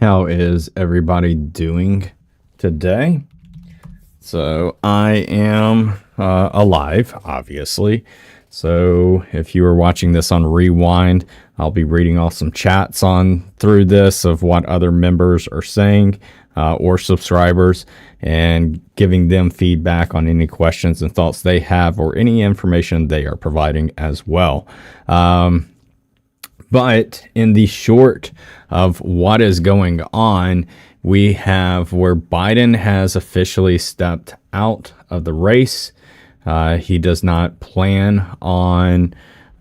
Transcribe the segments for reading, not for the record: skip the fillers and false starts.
How is everybody doing today? So I am alive, obviously. So if you were watching this on Rewind, I'll be reading off some chats on through this of what other members are saying or subscribers, and giving them feedback on any questions and thoughts they have or any information they are providing as well. But in the short of what is going on, we have where Biden has officially stepped out of the race. He does not plan on,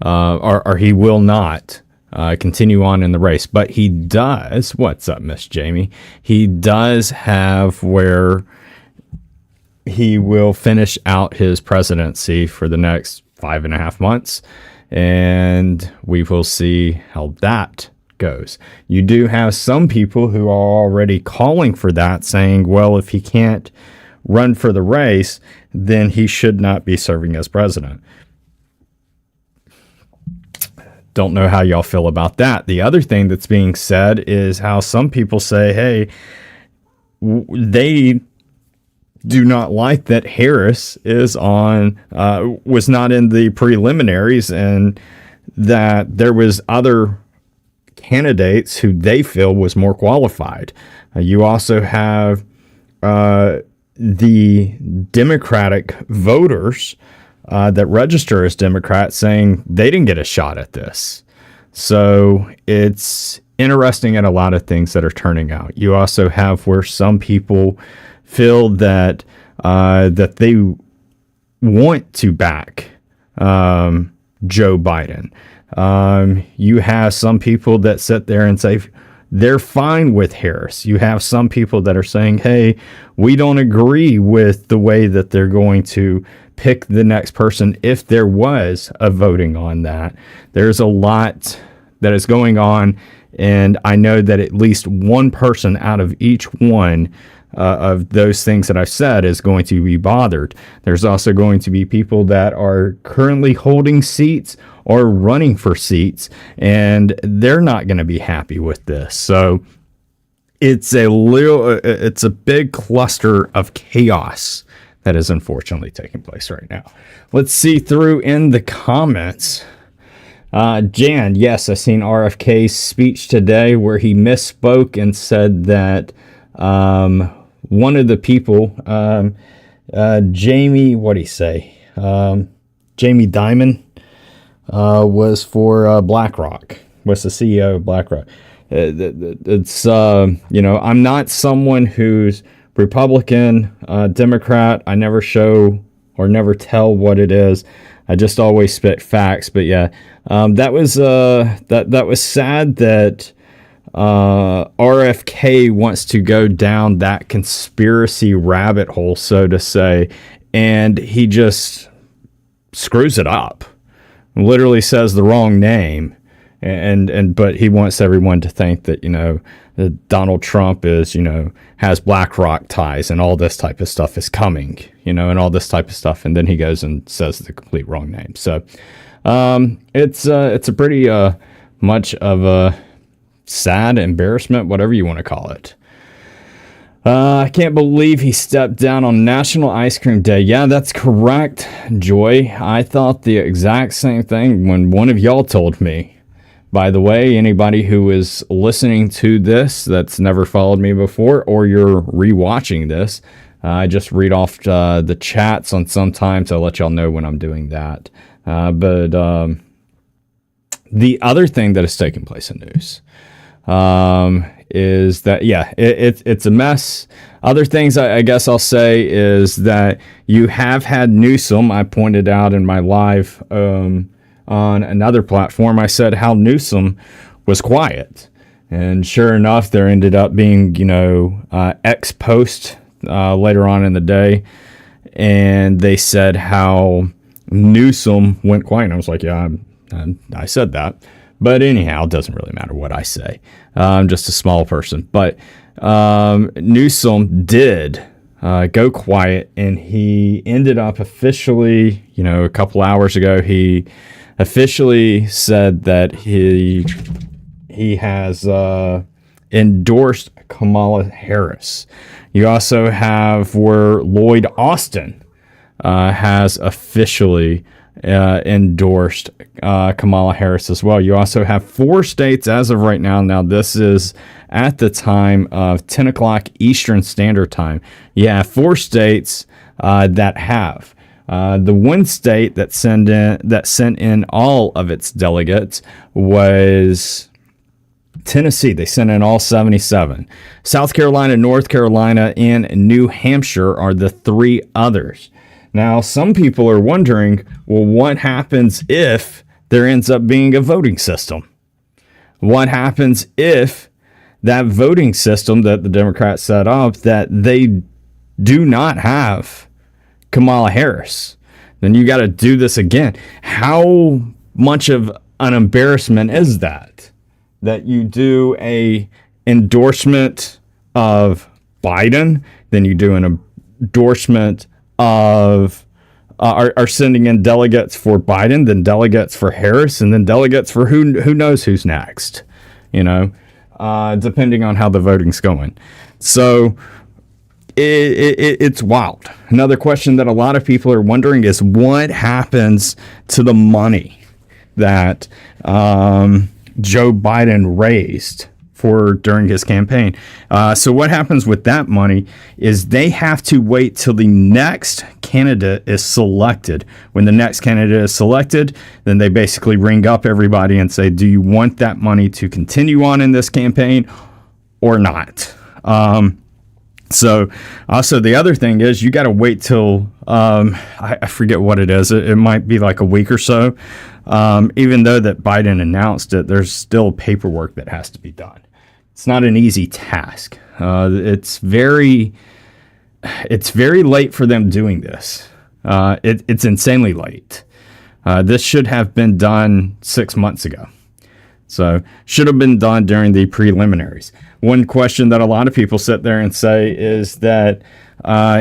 or he will not continue on in the race. But he does, what's up, Miss Jamie? He does have where he will finish out his presidency for the next 5.5 months. And we will see how that goes. You do have some people who are already calling for that, saying, well, if he can't run for the race, then he should not be serving as president. Don't know how y'all feel about that. The other thing that's being said is how some people say, hey, they do not like that Harris is was not in the preliminaries, and that there was other candidates who they feel was more qualified. You also have the Democratic voters that register as Democrats saying they didn't get a shot at this. So it's interesting at a lot of things that are turning out. You also have where some people feel that that they want to back Joe Biden. You have some people that sit there and say they're fine with Harris. You have some people that are saying, hey, we don't agree with the way that they're going to pick the next person if there was a voting on that. There's a lot that is going on, and I know that at least one person out of each one of those things that I've said is going to be bothered. There's also going to be people that are currently holding seats or running for seats, and they're not going to be happy with this. So it's a big cluster of chaos that is unfortunately taking place right now. Let's see through in the comments. Jan, yes, I seen RFK's speech today where he misspoke and said that one of the people, Jamie, what did he say? Jamie Dimon was for BlackRock, was the CEO of BlackRock. It's, I'm not someone who's Republican, Democrat. I never show or never tell what it is. I just always spit facts. But yeah, that was sad that RFK wants to go down that conspiracy rabbit hole, so to say, and he just screws it up. Literally says the wrong name, but he wants everyone to think that that Donald Trump is has BlackRock ties and all this type of stuff is coming, and all this type of stuff, and then he goes and says the complete wrong name. So it's a pretty much of a sad embarrassment, whatever you want to call it. I can't believe he stepped down on National Ice Cream Day. Yeah, that's correct, Joy. I thought the exact same thing when one of y'all told me. By the way, anybody who is listening to this that's never followed me before, or you're rewatching this, I just read off the chats on sometimes. I'll let y'all know when I'm doing that. But the other thing that is taking place in news is that, yeah, it's a mess. Other things I guess I'll say is that you have had Newsom. I pointed out in my live on another platform, I said how Newsom was quiet. And sure enough, there ended up being, ex post later on in the day. And they said how Newsom went quiet. And I was like, yeah, I said that. But anyhow, it doesn't really matter what I say. I'm just a small person. But Newsom did go quiet, and he ended up officially, a couple hours ago, he officially said that he has endorsed Kamala Harris. You also have where Lloyd Austin has officially endorsed Kamala Harris as well. You also have 4 states as of right now. Now, this is at the time of 10 o'clock Eastern Standard Time. You have 4 states that have. The one state that sent in all of its delegates was Tennessee. They sent in all 77. South Carolina, North Carolina, and New Hampshire are the 3 others. Now, some people are wondering, well, what happens if there ends up being a voting system? What happens if that voting system that the Democrats set up, that they do not have Kamala Harris? Then you got to do this again. How much of an embarrassment is that? That you do a endorsement of Biden, then you do an endorsement of are sending in delegates for Biden, then delegates for Harris, and then delegates for who knows who's next, depending on how the voting's going. So it's wild. Another question that a lot of people are wondering is what happens to the money that Joe Biden raised for during his campaign. So what happens with that money is they have to wait till the next candidate is selected. When the next candidate is selected, then they basically ring up everybody and say, do you want that money to continue on in this campaign or not? So also the other thing is you got to wait till, I forget what it is. It might be like a week or so. Even though that Biden announced it, there's still paperwork that has to be done. It's not an easy task. It's very late for them doing this. It's insanely late. This should have been done 6 months ago. So should have been done during the preliminaries. One question that a lot of people sit there and say is that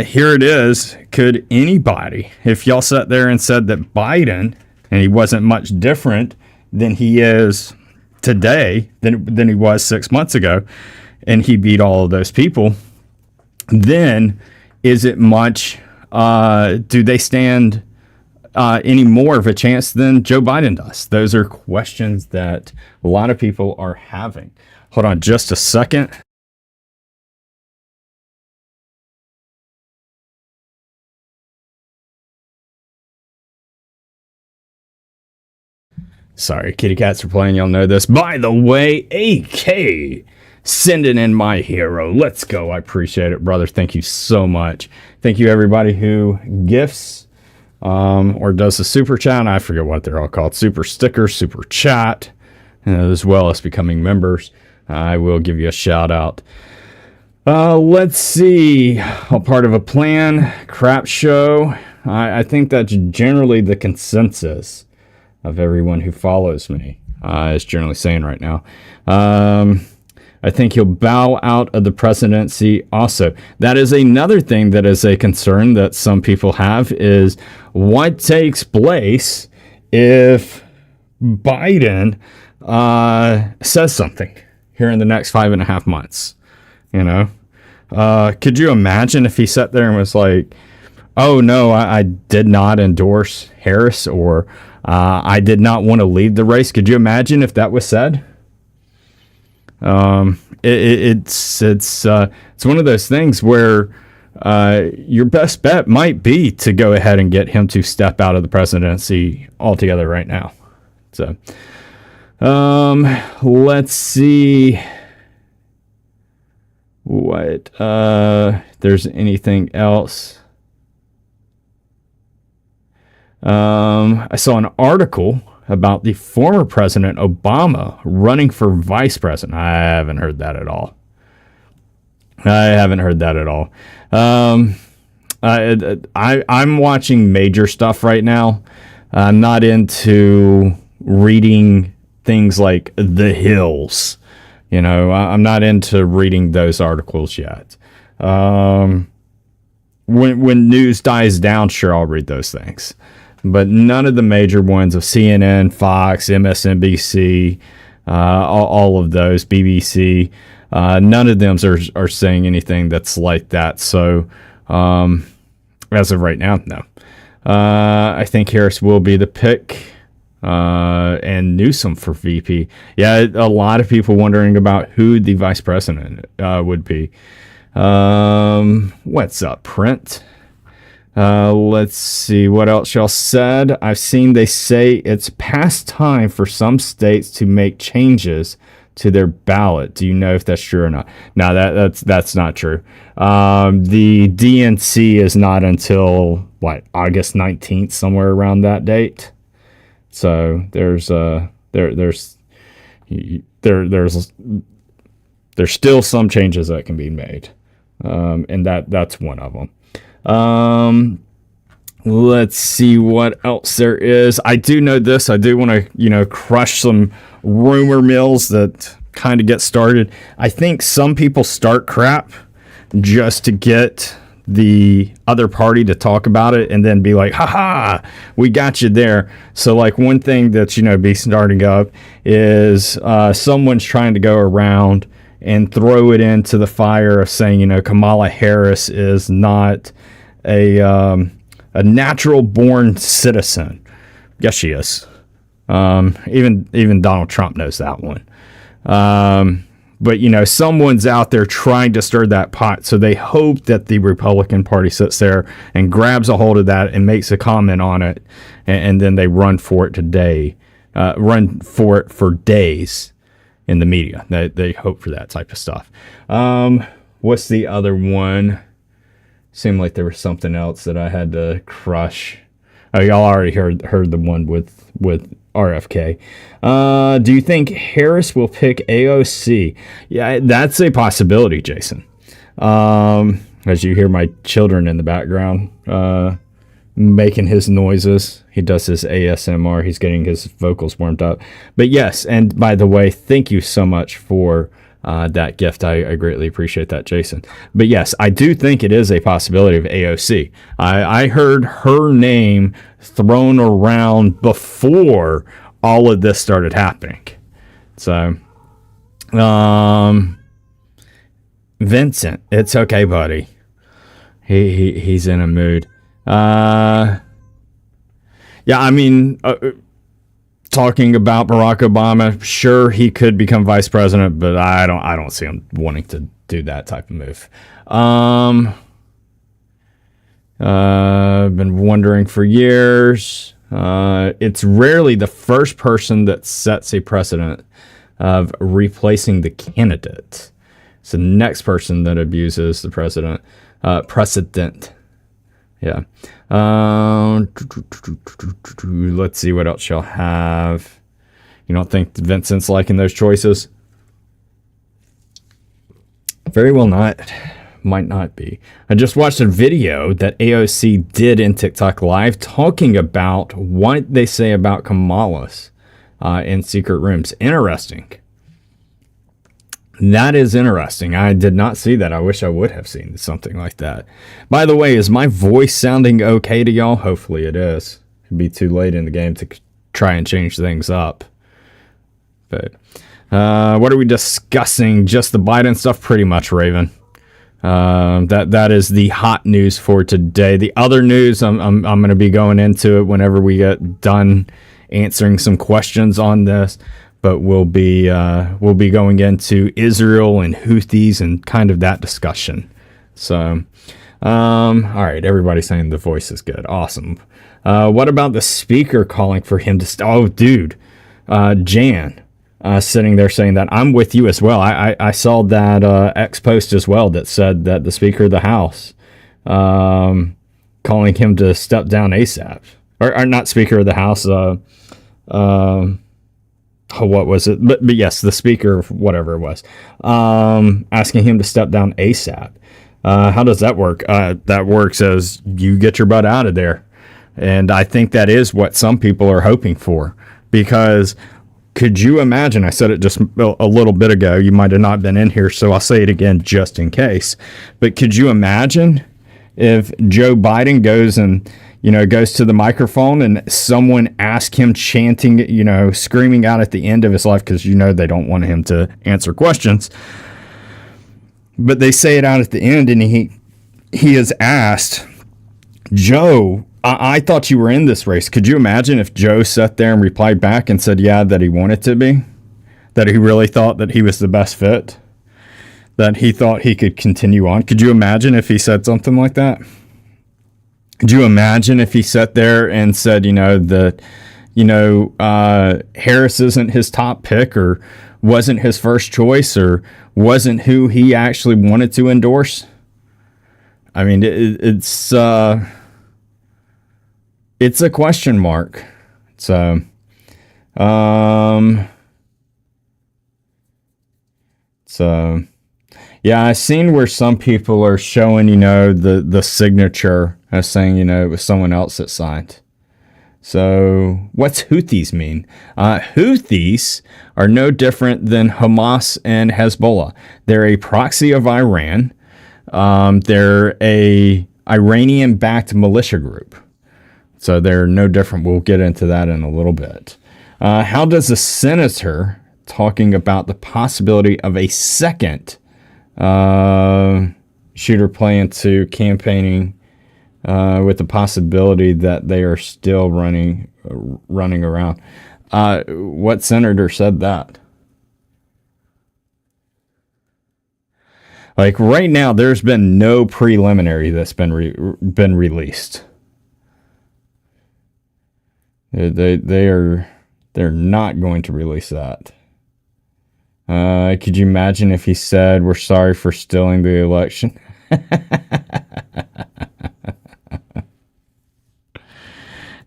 here it is. Could anybody, if y'all sat there and said that Biden, and he wasn't much different than he is today than he was 6 months ago, and he beat all of those people, then is it much, do they stand any more of a chance than Joe Biden does? Those are questions that a lot of people are having. Hold on just a second. Sorry, kitty cats are playing. Y'all know this. By the way, AK sending in my hero. Let's go. I appreciate it, brother. Thank you so much. Thank you, everybody who gifts or does the super chat. I forget what they're all called. Super sticker, super chat, as well as becoming members. I will give you a shout out. Let's see. A part of a plan. Crap show. I think that's generally the consensus of everyone who follows me, is generally saying right now. I think he'll bow out of the presidency also. That is another thing that is a concern that some people have, is what takes place if Biden says something here in the next 5.5 months. Could you imagine if he sat there and was like, oh no, I did not endorse Harris, or I did not want to lead the race? Could you imagine if that was said? It's one of those things where your best bet might be to go ahead and get him to step out of the presidency altogether right now. So, let's see what there's anything else. I saw an article about the former President Obama running for vice president. I haven't heard that at all. I'm watching major stuff right now. I'm not into reading things like The Hills. I'm not into reading those articles yet. When news dies down, sure, I'll read those things. But none of the major ones of CNN, Fox, MSNBC, all of those, BBC, None of them are saying anything that's like that. So as of right now, no. I think Harris will be the pick, and Newsom for VP. Yeah, a lot of people wondering about who the vice president would be. What's up, Print? Let's see what else y'all said. I've seen they say it's past time for some states to make changes to their ballot. Do you know if that's true or not? No, that's not true. The DNC is not until August 19th, somewhere around that date. So there's still some changes that can be made, and that's one of them. Let's see what else there is. I do know this. I do want to, crush some rumor mills that kind of get started. I think some people start crap just to get the other party to talk about it and then be like, haha, we got you there. So one thing that's, be starting up is someone's trying to go around and throw it into the fire of saying, Kamala Harris is not a natural born citizen. Yes, she is. Even Donald Trump knows that one. But someone's out there trying to stir that pot. So they hope that the Republican Party sits there and grabs a hold of that and makes a comment on it. And then they run for it for days in the media. They hope for that type of stuff. What's the other one? Seemed like there was something else that I had to crush. Oh, y'all already heard the one with RFK. Do you think Harris will pick AOC? Yeah, that's a possibility, Jason. As you hear my children in the background making his noises. He does his ASMR. He's getting his vocals warmed up. But yes, and by the way, thank you so much for that gift. I greatly appreciate that, Jason. But yes, I do think it is a possibility of AOC. I heard her name thrown around before all of this started happening. So, Vincent, it's okay, buddy. He's in a mood. Yeah, I mean, talking about Barack Obama, sure, he could become vice president, but I don't see him wanting to do that type of move. Been wondering for years. It's rarely the first person that sets a precedent of replacing the candidate. It's the next person that abuses the precedent. Yeah. Let's see what else y'all have. You don't think Vincent's liking those choices? Very well not. Might not be. I just watched a video that AOC did in TikTok Live talking about what they say about Kamala's in secret rooms. Interesting. That is interesting. I did not see that. I wish I would have seen something like that. By the way, is my voice sounding okay to y'all? Hopefully it is. It'd be too late in the game to try and change things up. But what are we discussing? Just the Biden stuff? Pretty much, Raven. That is the hot news for today. The other news, I'm going to be going into it whenever we get done answering some questions on this. But we'll be going into Israel and Houthis and kind of that discussion. So, all right, everybody's saying the voice is good. Awesome. What about the speaker calling for him to oh, dude, Jan sitting there saying that. I'm with you as well. I saw that X post as well that said that the Speaker of the House calling him to step down ASAP. Or not Speaker of the House, what was it? But yes, the speaker, whatever it was, asking him to step down ASAP. How does that work? That works as you get your butt out of there. And I think that is what some people are hoping for. Because could you imagine, I said it just a little bit ago, you might have not been in here, so I'll say it again just in case. But could you imagine if Joe Biden goes to the microphone and someone asks him chanting, screaming out at the end of his life, because they don't want him to answer questions. But they say it out at the end, and he is asked, Joe, I thought you were in this race. Could you imagine if Joe sat there and replied back and said, yeah, that he wanted to be? That he really thought that he was the best fit? That he thought he could continue on? Could you imagine if he said something like that? Could you imagine if he sat there and said, Harris isn't his top pick, or wasn't his first choice, or wasn't who he actually wanted to endorse? I mean, it's a question mark. So, yeah, I've seen where some people are showing, the signature as saying, it was someone else that signed. So what's Houthis mean? Houthis are no different than Hamas and Hezbollah. They're a proxy of Iran. They're a Iranian-backed militia group. So they're no different. We'll get into that in a little bit. How does a senator talking about the possibility of a second shooter play into campaigning with the possibility that they are still running around? What senator said that? Like right now, there's been no preliminary that's been released. They're not going to release that. Could you imagine if he said, "We're sorry for stealing the election"?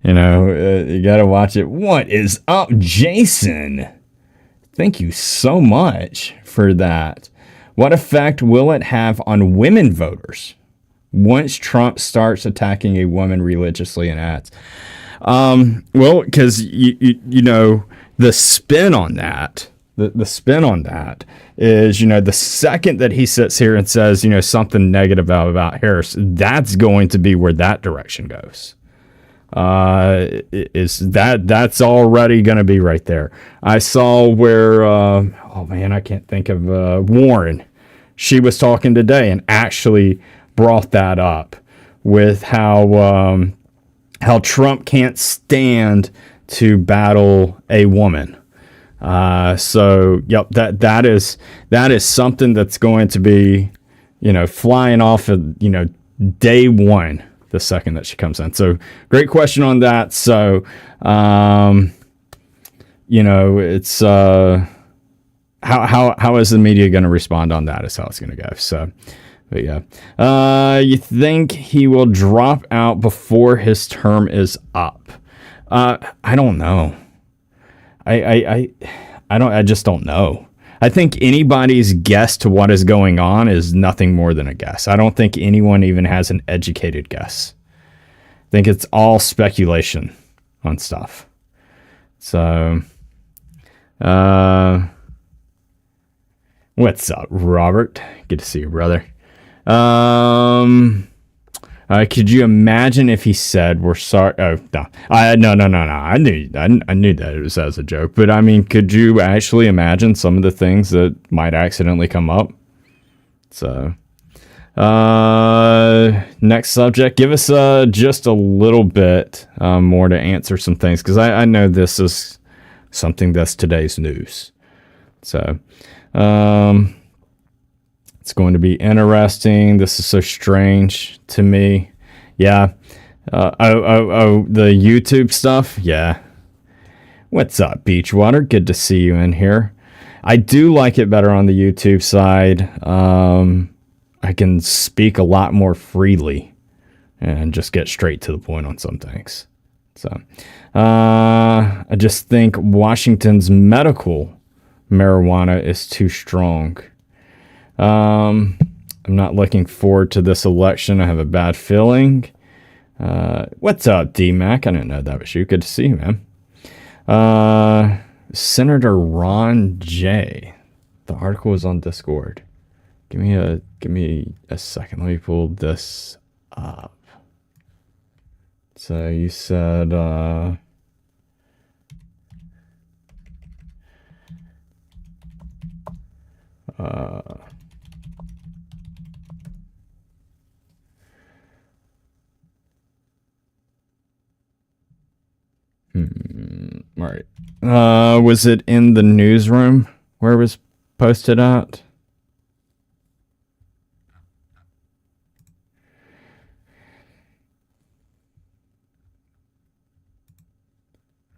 You got to watch it. What is up, Jason? Thank you so much for that. What effect will it have on women voters once Trump starts attacking a woman religiously in ads? Well, because the spin on that, the spin on that is, the second that he sits here and says, something negative about Harris, that's going to be where that direction goes. That's already going to be right there. I saw where, I can't think of, Warren. She was talking today and actually brought that up with how Trump can't stand to battle a woman. So yep, that is something that's going to be, flying off of, day one, the second that she comes in. So great question on that. So, it's, how is the media going to respond on that is how it's going to go. So, but yeah, you think he will drop out before his term is up? I don't know. I just don't know. I think anybody's guess to what is going on is nothing more than a guess. I don't think anyone even has an educated guess. I think it's all speculation on stuff. So, what's up, Robert? Good to see you, brother. Could you imagine if he said, "We're sorry"? Oh, no. No. I knew that it was as a joke. But I mean, could you actually imagine some of the things that might accidentally come up? So, next subject. Give us just a little bit more to answer some things, because I know this is something that's today's news. So, it's going to be interesting. This is so strange to me. Yeah. The YouTube stuff. Yeah. What's up, Beachwater? Good to see you in here. I do like it better on the YouTube side. I can speak a lot more freely and just get straight to the point on some things. So, I just think Washington's medical marijuana is too strong. I'm not looking forward to this election. I have a bad feeling. What's up, D-Mac? I didn't know that was you. Good to see you, man. Senator Ron J. The article is on Discord. Give me a second. Let me pull this up. So you said, All right. Was it in the newsroom where it was posted at?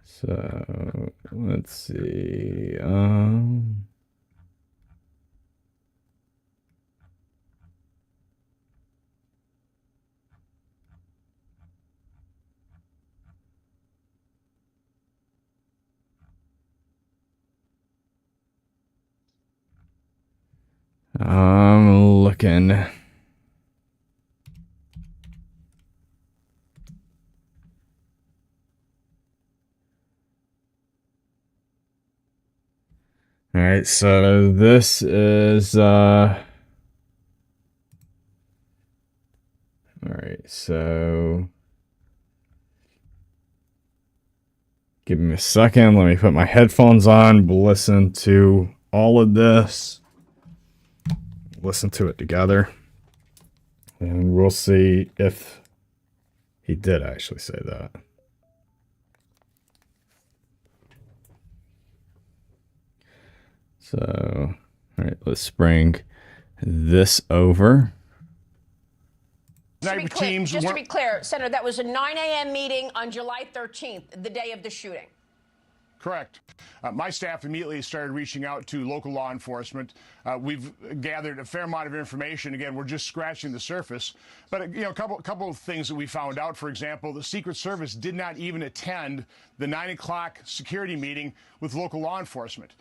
So let's see. I'm looking. All right, so this is all right, so give me a second. Let me put my headphones on, listen to all of this. Listen to it together. And we'll see if he did actually say that. So, all right, let's bring this over. Just to be clear, Senator, that was a 9 a.m. meeting on July 13th, the day of the shooting. Correct. My staff immediately started reaching out to local law enforcement. We've gathered a fair amount of information. Again, we're just scratching the surface. But a couple of things that we found out. For example, the Secret Service did not even attend the 9 o'clock security meeting with local law enforcement.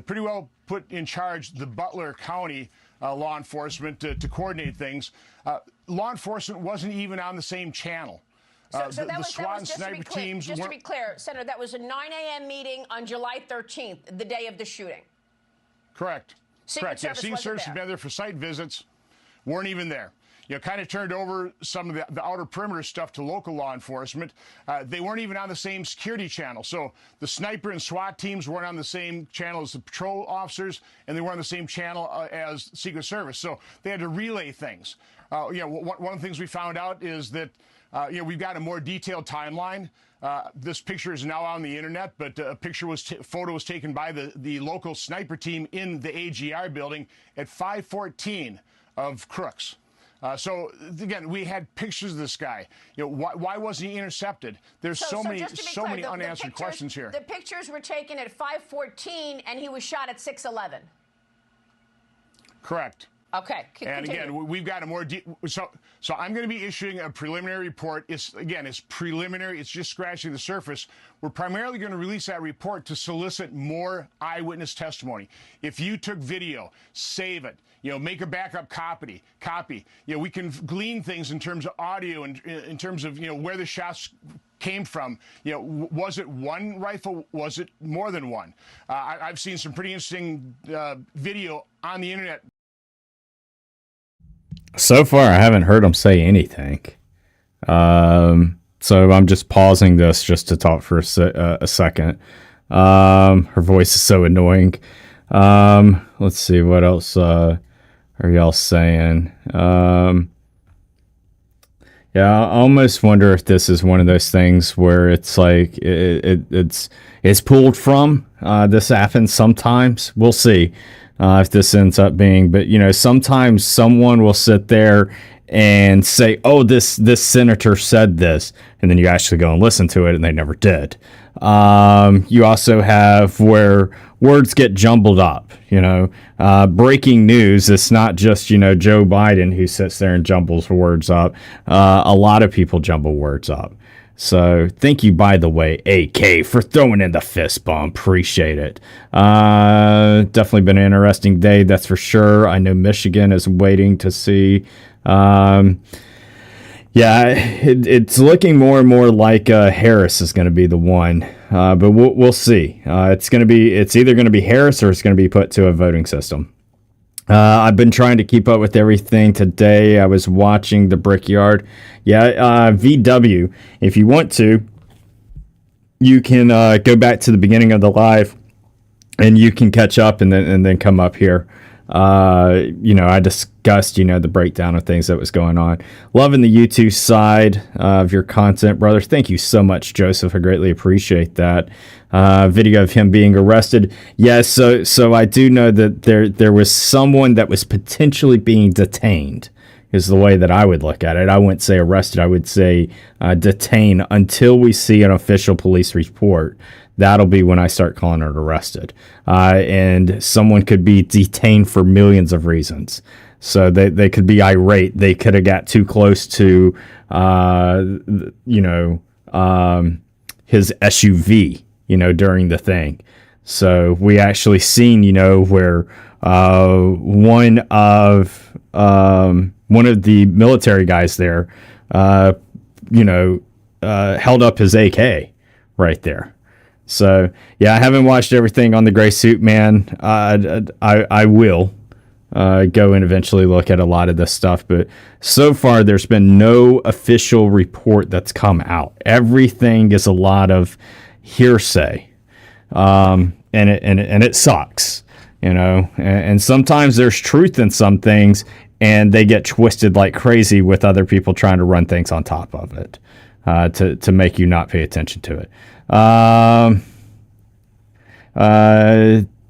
Pretty well put in charge the Butler County law enforcement to coordinate things. Law enforcement wasn't even on the same channel. So that was just to be clear, Senator, that was a 9 a.m. meeting on July 13th, the day of the shooting. Correct. Secret Service had been there for site visits, weren't even there. Kind of turned over some of the outer perimeter stuff to local law enforcement. They weren't even on the same security channel. So the sniper and SWAT teams weren't on the same channel as the patrol officers, and they weren't on the same channel as Secret Service. So they had to relay things. One of the things we found out is that we've got a more detailed timeline. This picture is now on the internet, but a photo was taken by the local sniper team in the AGR building at 5:14 of Crooks. So again, we had pictures of this guy. Why wasn't he intercepted? There's so many unanswered questions here. The pictures were taken at 5:14, and he was shot at 6:11. Correct. Okay. And again, we've got a more so I'm going to be issuing a preliminary report. It's preliminary. It's just scratching the surface. We're primarily going to release that report to solicit more eyewitness testimony. If you took video, save it. Make a backup copy. We can glean things in terms of audio and in terms of where the shots came from. Was it one rifle? Was it more than one? I've seen some pretty interesting video on the internet. So far, I haven't heard him say anything. So I'm just pausing this just to talk for a second. Her voice is so annoying. Let's see, what else are y'all saying? Yeah, I almost wonder if this is one of those things where it's like it's pulled from. This happens sometimes. We'll see if this ends up being. But sometimes someone will sit there and say, "Oh, this senator said this," and then you actually go and listen to it, and they never did. You also have where words get jumbled up. Breaking news. It's not just Joe Biden who sits there and jumbles words up. A lot of people jumble words up. So thank you, by the way, AK, for throwing in the fist bump. Appreciate it. Definitely been an interesting day, that's for sure. I know Michigan is waiting to see. It's looking more and more like Harris is going to be the one, but we'll see. It's either going to be Harris or it's going to be put to a voting system. I've been trying to keep up with everything today. I was watching the Brickyard. VW. If you want to, you can go back to the beginning of the live, and you can catch up and then come up here. I discussed, the breakdown of things that was going on. Loving the YouTube side of your content, brother. Thank you so much, Joseph. I greatly appreciate that. Video of him being arrested. Yes, so I do know that there was someone that was potentially being detained, is the way that I would look at it. I wouldn't say arrested. I would say detain until we see an official police report. That'll be when I start calling it arrested. And someone could be detained for millions of reasons. So they could be irate. They could have got too close to, his SUV, during the thing. So we actually seen, where one of the military guys there, held up his AK right there. So, yeah, I haven't watched everything on the Gray Suit Man. I will go and eventually look at a lot of this stuff. But so far, there's been no official report that's come out. Everything is a lot of hearsay. And it sucks, And sometimes there's truth in some things, and they get twisted like crazy with other people trying to run things on top of it to make you not pay attention to it.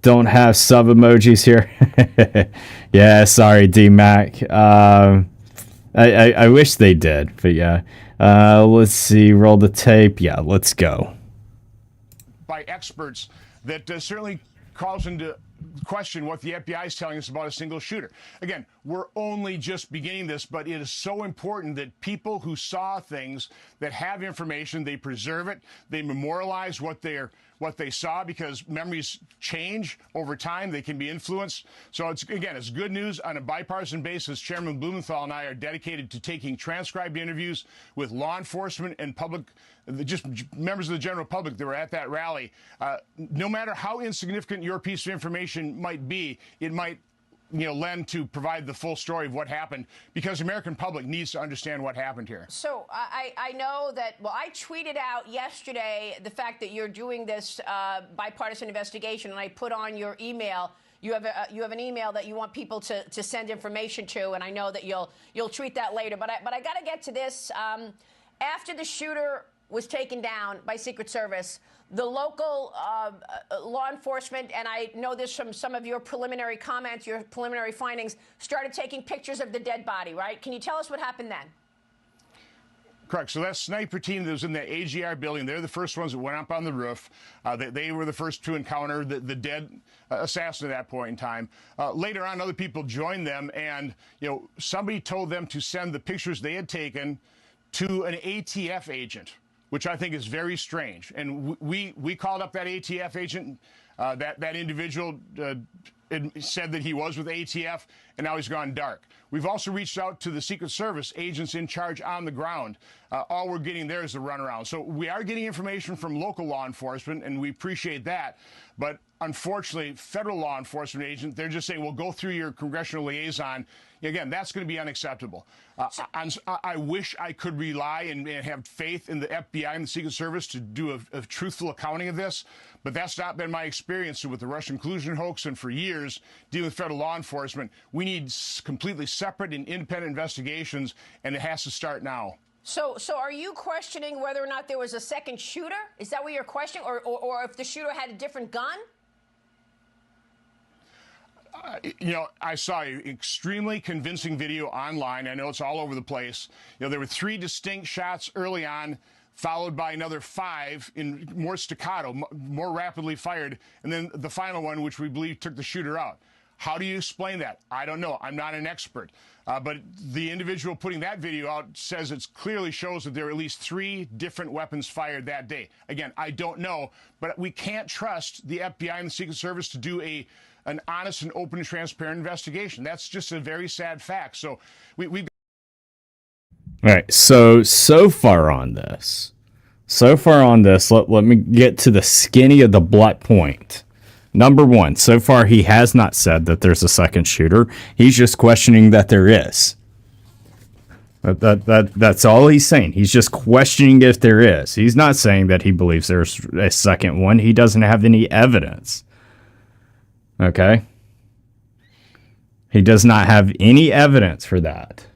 Don't have sub emojis here. Yeah, sorry, D-Mac. I wish they did, but yeah. Let's see, roll the tape. Yeah, let's go. By experts that certainly calls into question what the FBI is telling us about a single shooter. Again, we're only just beginning this, but it is so important that people who saw things, that have information, they preserve it, they memorialize what they saw, because memories change over time. They can be influenced. So it's good news on a bipartisan basis. Chairman Blumenthal and I are dedicated to taking transcribed interviews with law enforcement and public, just members of the general public that were at that rally. No matter how insignificant your piece of information might be, it might lend to provide the full story of what happened, because the American public needs to understand what happened here. So I know that, I tweeted out yesterday the fact that you're doing this bipartisan investigation, and I put on your email. You have an email that you want people to send information to, and I know that you'll tweet that later. But I got to get to this. After the shooter was taken down by Secret Service, the local law enforcement, and I know this from some of your preliminary comments, your preliminary findings, started taking pictures of the dead body, right? Can you tell us what happened then? Correct. So that sniper team that was in the AGR building, they're the first ones that went up on the roof. They were the first to encounter the dead assassin at that point in time. Later on, other people joined them, and somebody told them to send the pictures they had taken to an ATF agent, which I think is very strange. And we called up that ATF agent. That individual said that he was with ATF, and now he's gone dark. We've also reached out to the Secret Service agents in charge on the ground. All we're getting there is the runaround. So we are getting information from local law enforcement, and we appreciate that. But unfortunately, federal law enforcement agents, they're just saying, well, go through your congressional liaison. Again, that's going to be unacceptable. I wish I could rely and have faith in the FBI and the Secret Service to do a truthful accounting of this, but that's not been my experience with the Russian collusion hoax, and for years dealing with federal law enforcement. We need completely separate and independent investigations, and it has to start now. So are you questioning whether or not there was a second shooter? Is that what you're questioning, or if the shooter had a different gun? I saw an extremely convincing video online. I know it's all over the place. There were 3 distinct shots early on, followed by another 5 in more staccato, more rapidly fired, and then the final one, which we believe took the shooter out. How do you explain that? I don't know. I'm not an expert. But the individual putting that video out says it clearly shows that there were at least 3 different weapons fired that day. Again, I don't know, but we can't trust the FBI and the Secret Service to do an honest and open and transparent investigation. That's just a very sad fact. So we've All right. So far on this, let me get to the skinny of the blunt point. Number one, so far he has not said that there's a second shooter. He's just questioning that there is. That's all he's saying. He's just questioning if there is. He's not saying that he believes there's a second one. He doesn't have any evidence. Okay? He does not have any evidence for that.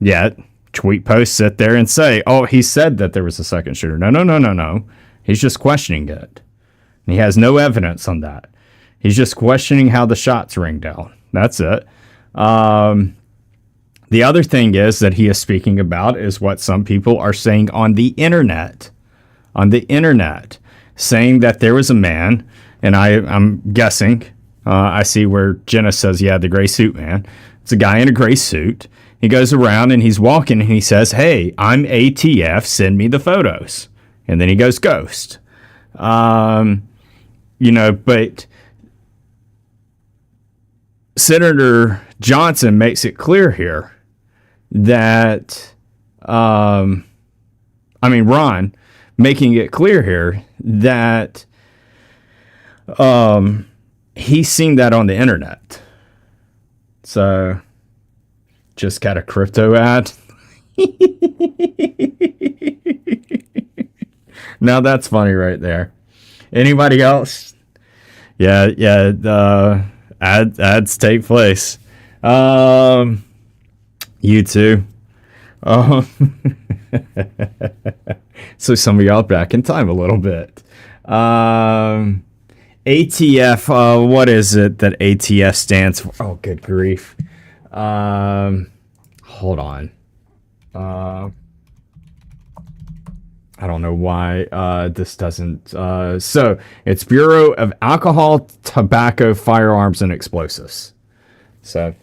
Yet, tweet posts sit there and say, oh, he said that there was a second shooter. No. He's just questioning it. And he has no evidence on that. He's just questioning how the shots ringed out. That's it. The other thing is that he is speaking about is what some people are saying on the internet. On the internet, saying that there was a man, and I'm guessing, I see where Jenna says, yeah, the gray suit man. It's a guy in a gray suit. He goes around and he's walking and he says, hey, I'm ATF, send me the photos. And then he goes ghost. But Senator Johnson makes it clear here that, Ron making it clear here that he's seen that on the internet. So, just got a crypto ad. Now that's funny right there. Anybody else? Yeah. Ads take place. You too. So some of y'all back in time a little bit. ATF, what is it that ATF stands for? Oh, good grief. Hold on. I don't know why this doesn't. So it's Bureau of Alcohol, Tobacco, Firearms, and Explosives. So,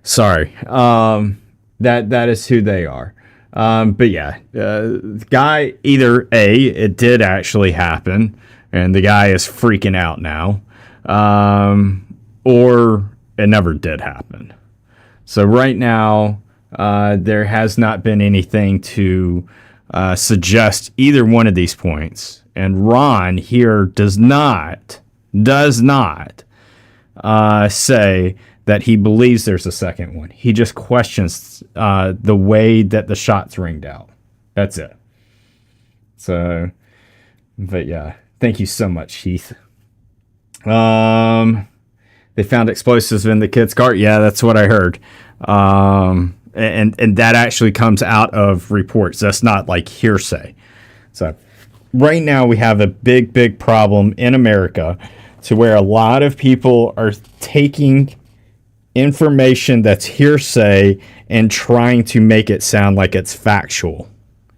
sorry. That is who they are. But yeah, the guy, either A, it did actually happen, and the guy is freaking out now, or it never did happen. So right now, there has not been anything to suggest either one of these points. And Ron here does not say that he believes there's a second one. He just questions the way that the shots ringed out. That's it. So, but yeah, thank you so much, Heath. They found explosives in the kid's car. Yeah, that's what I heard. And that actually comes out of reports. That's not like hearsay. So right now we have a big problem in America to where a lot of people are taking information that's hearsay and trying to make it sound like it's factual.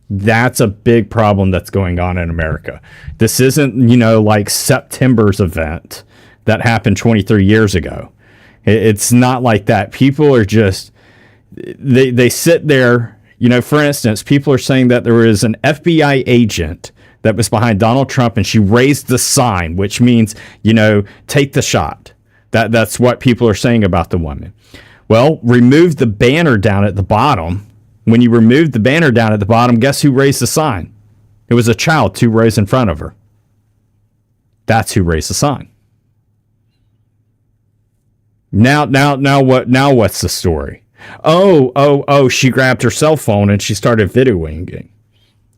That's a big problem that's going on in America. This isn't, like September's event that happened 23 years ago. It's not like that. People are just, they sit there, for instance, people are saying that there was an FBI agent that was behind Donald Trump and she raised the sign, which means, take the shot. That's what people are saying about the woman. Well, remove the banner down at the bottom. When you remove the banner down at the bottom, guess who raised the sign? It was a child 2 rows in front of her. That's who raised the sign. Now what's the story? Oh, she grabbed her cell phone and she started videoing.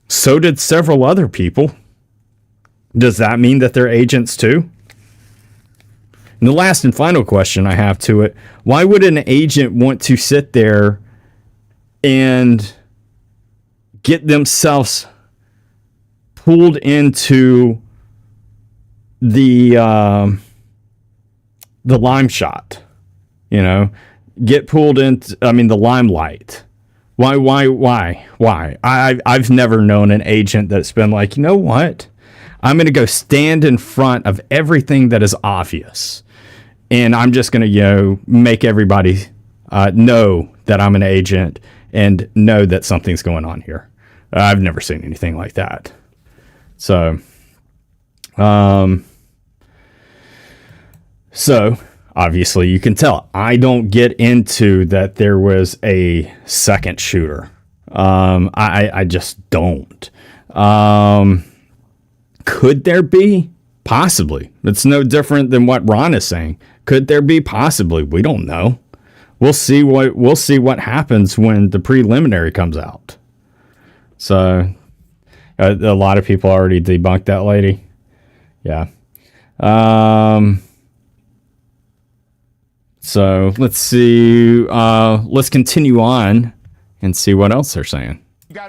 So did several other people. Does that mean that they're agents too? And the last and final question I have to it, why would an agent want to sit there and get themselves pulled into the lime shot? Get pulled into, the limelight. Why? I've never known an agent that's been like, you know what? I'm going to go stand in front of everything that is obvious. And I'm just going to, make everybody know that I'm an agent and know that something's going on here. I've never seen anything like that. So, obviously you can tell I don't get into that there was a second shooter. I just don't. Could there be? Possibly. It's no different than what Ron is saying. Could there be? Possibly. We don't know. We'll see what happens when the preliminary comes out. So a lot of people already debunked that lady. Yeah. So let's see. Let's continue on and see what else they're saying.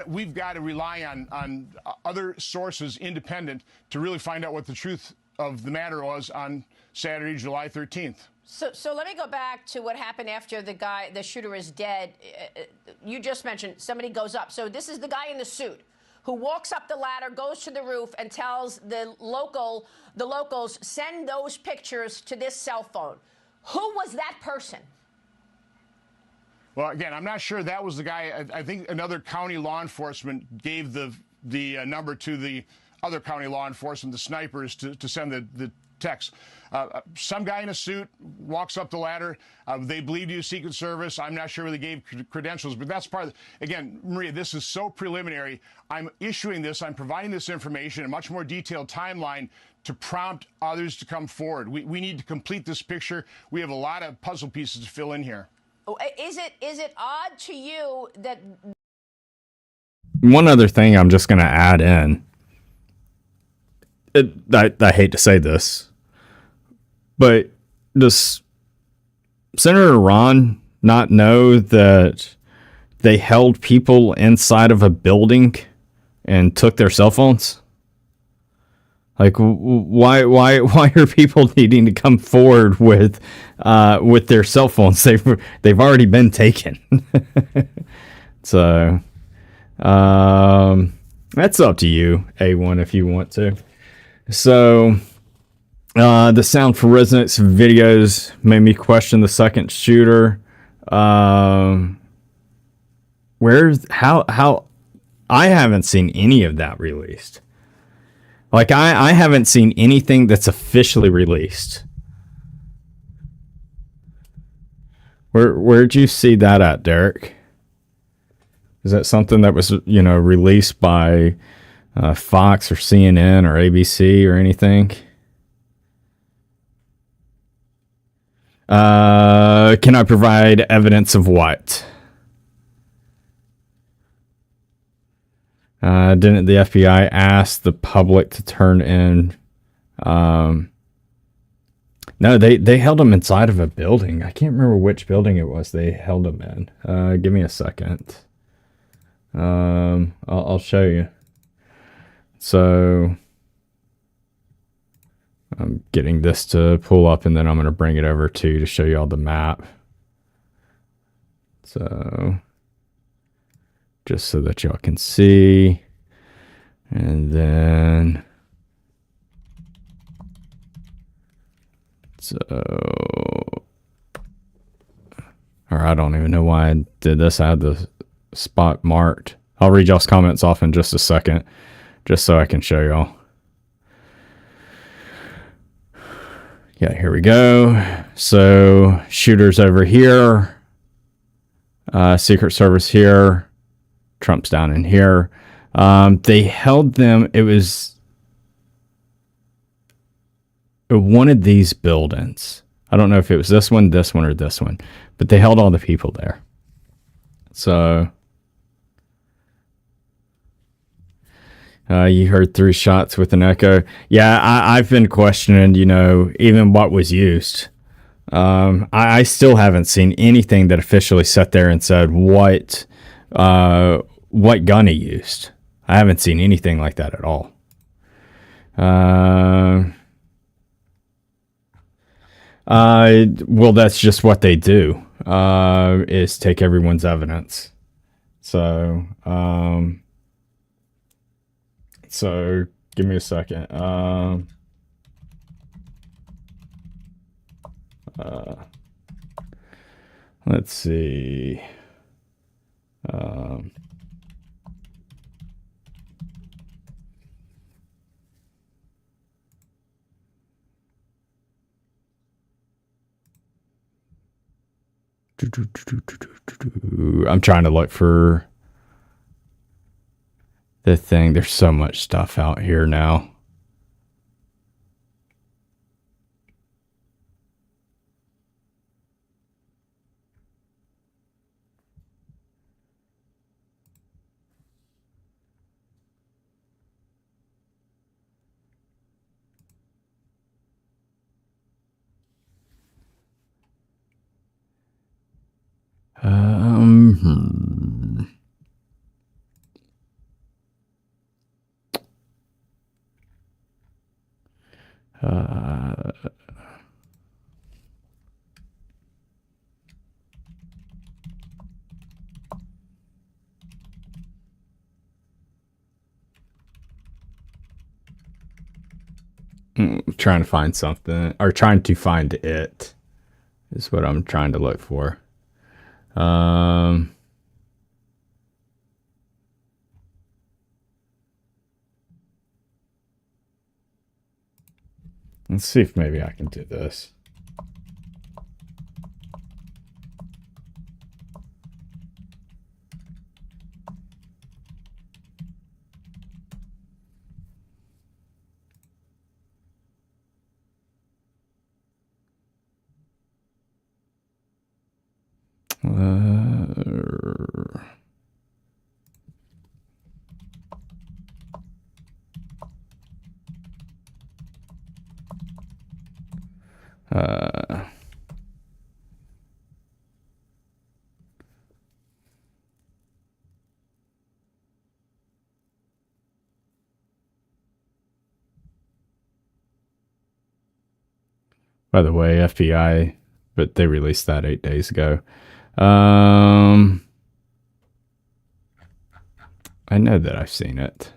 We've got to rely on other sources independent to really find out what the truth of the matter was on Saturday, July 13th. So let me go back to what happened after the shooter is dead. You just mentioned somebody goes up. So this is the guy in the suit who walks up the ladder, goes to the roof, and tells the locals, send those pictures to this cell phone. Who was that person? Well, again, I'm not sure that was the guy. I think another county law enforcement gave the number to the other county law enforcement, the snipers, to send the text. Some guy in a suit walks up the ladder. They believe he was Secret Service. I'm not sure whether they gave credentials, but that's part of again, Maria, this is so preliminary. I'm issuing this. I'm providing this information, a much more detailed timeline to prompt others to come forward. We need to complete this picture. We have a lot of puzzle pieces to fill in here. Is it odd to you that... One other thing I'm just going to add in. I hate to say this, but does Senator Ron not know that they held people inside of a building and took their cell phones? Like, why are people needing to come forward with their cell phones? They've already been taken. So, that's up to you, A1, if you want to. So, the sound forensics videos made me question the second shooter. How I haven't seen any of that released. Like, I haven't seen anything that's officially released. Where'd you see that at, Derek? Is that something that was, released by Fox or CNN or ABC or anything? Can I provide evidence of what? Didn't the FBI ask the public to turn in? No, they held him inside of a building. I can't remember which building it was they held him in. Give me a second. I'll show you. So I'm getting this to pull up, and then I'm going to bring it over to show you all the map. So just so that y'all can see. And then or I don't even know why I did this. I had the spot marked. I'll read y'all's comments off in just a second, just so I can show y'all. Yeah, here we go. So shooters over here, Secret Service here, Trump's down in here. They held them. It was one of these buildings. I don't know if it was this one, or this one, but they held all the people there. So you heard 3 shots with an echo. Yeah, I've been questioning, even what was used. I still haven't seen anything that officially sat there and said what gun he used. I haven't seen anything like that at all. Well, that's just what they do, is take everyone's evidence. So give me a second. Let's see. I'm trying to look for the thing. There's so much stuff out here now. Um, uh, trying to find something, or trying to find it is what I'm trying to look for. Let's see if maybe I can do this. By the way, FBI, but they released that 8 days ago. I know that I've seen it.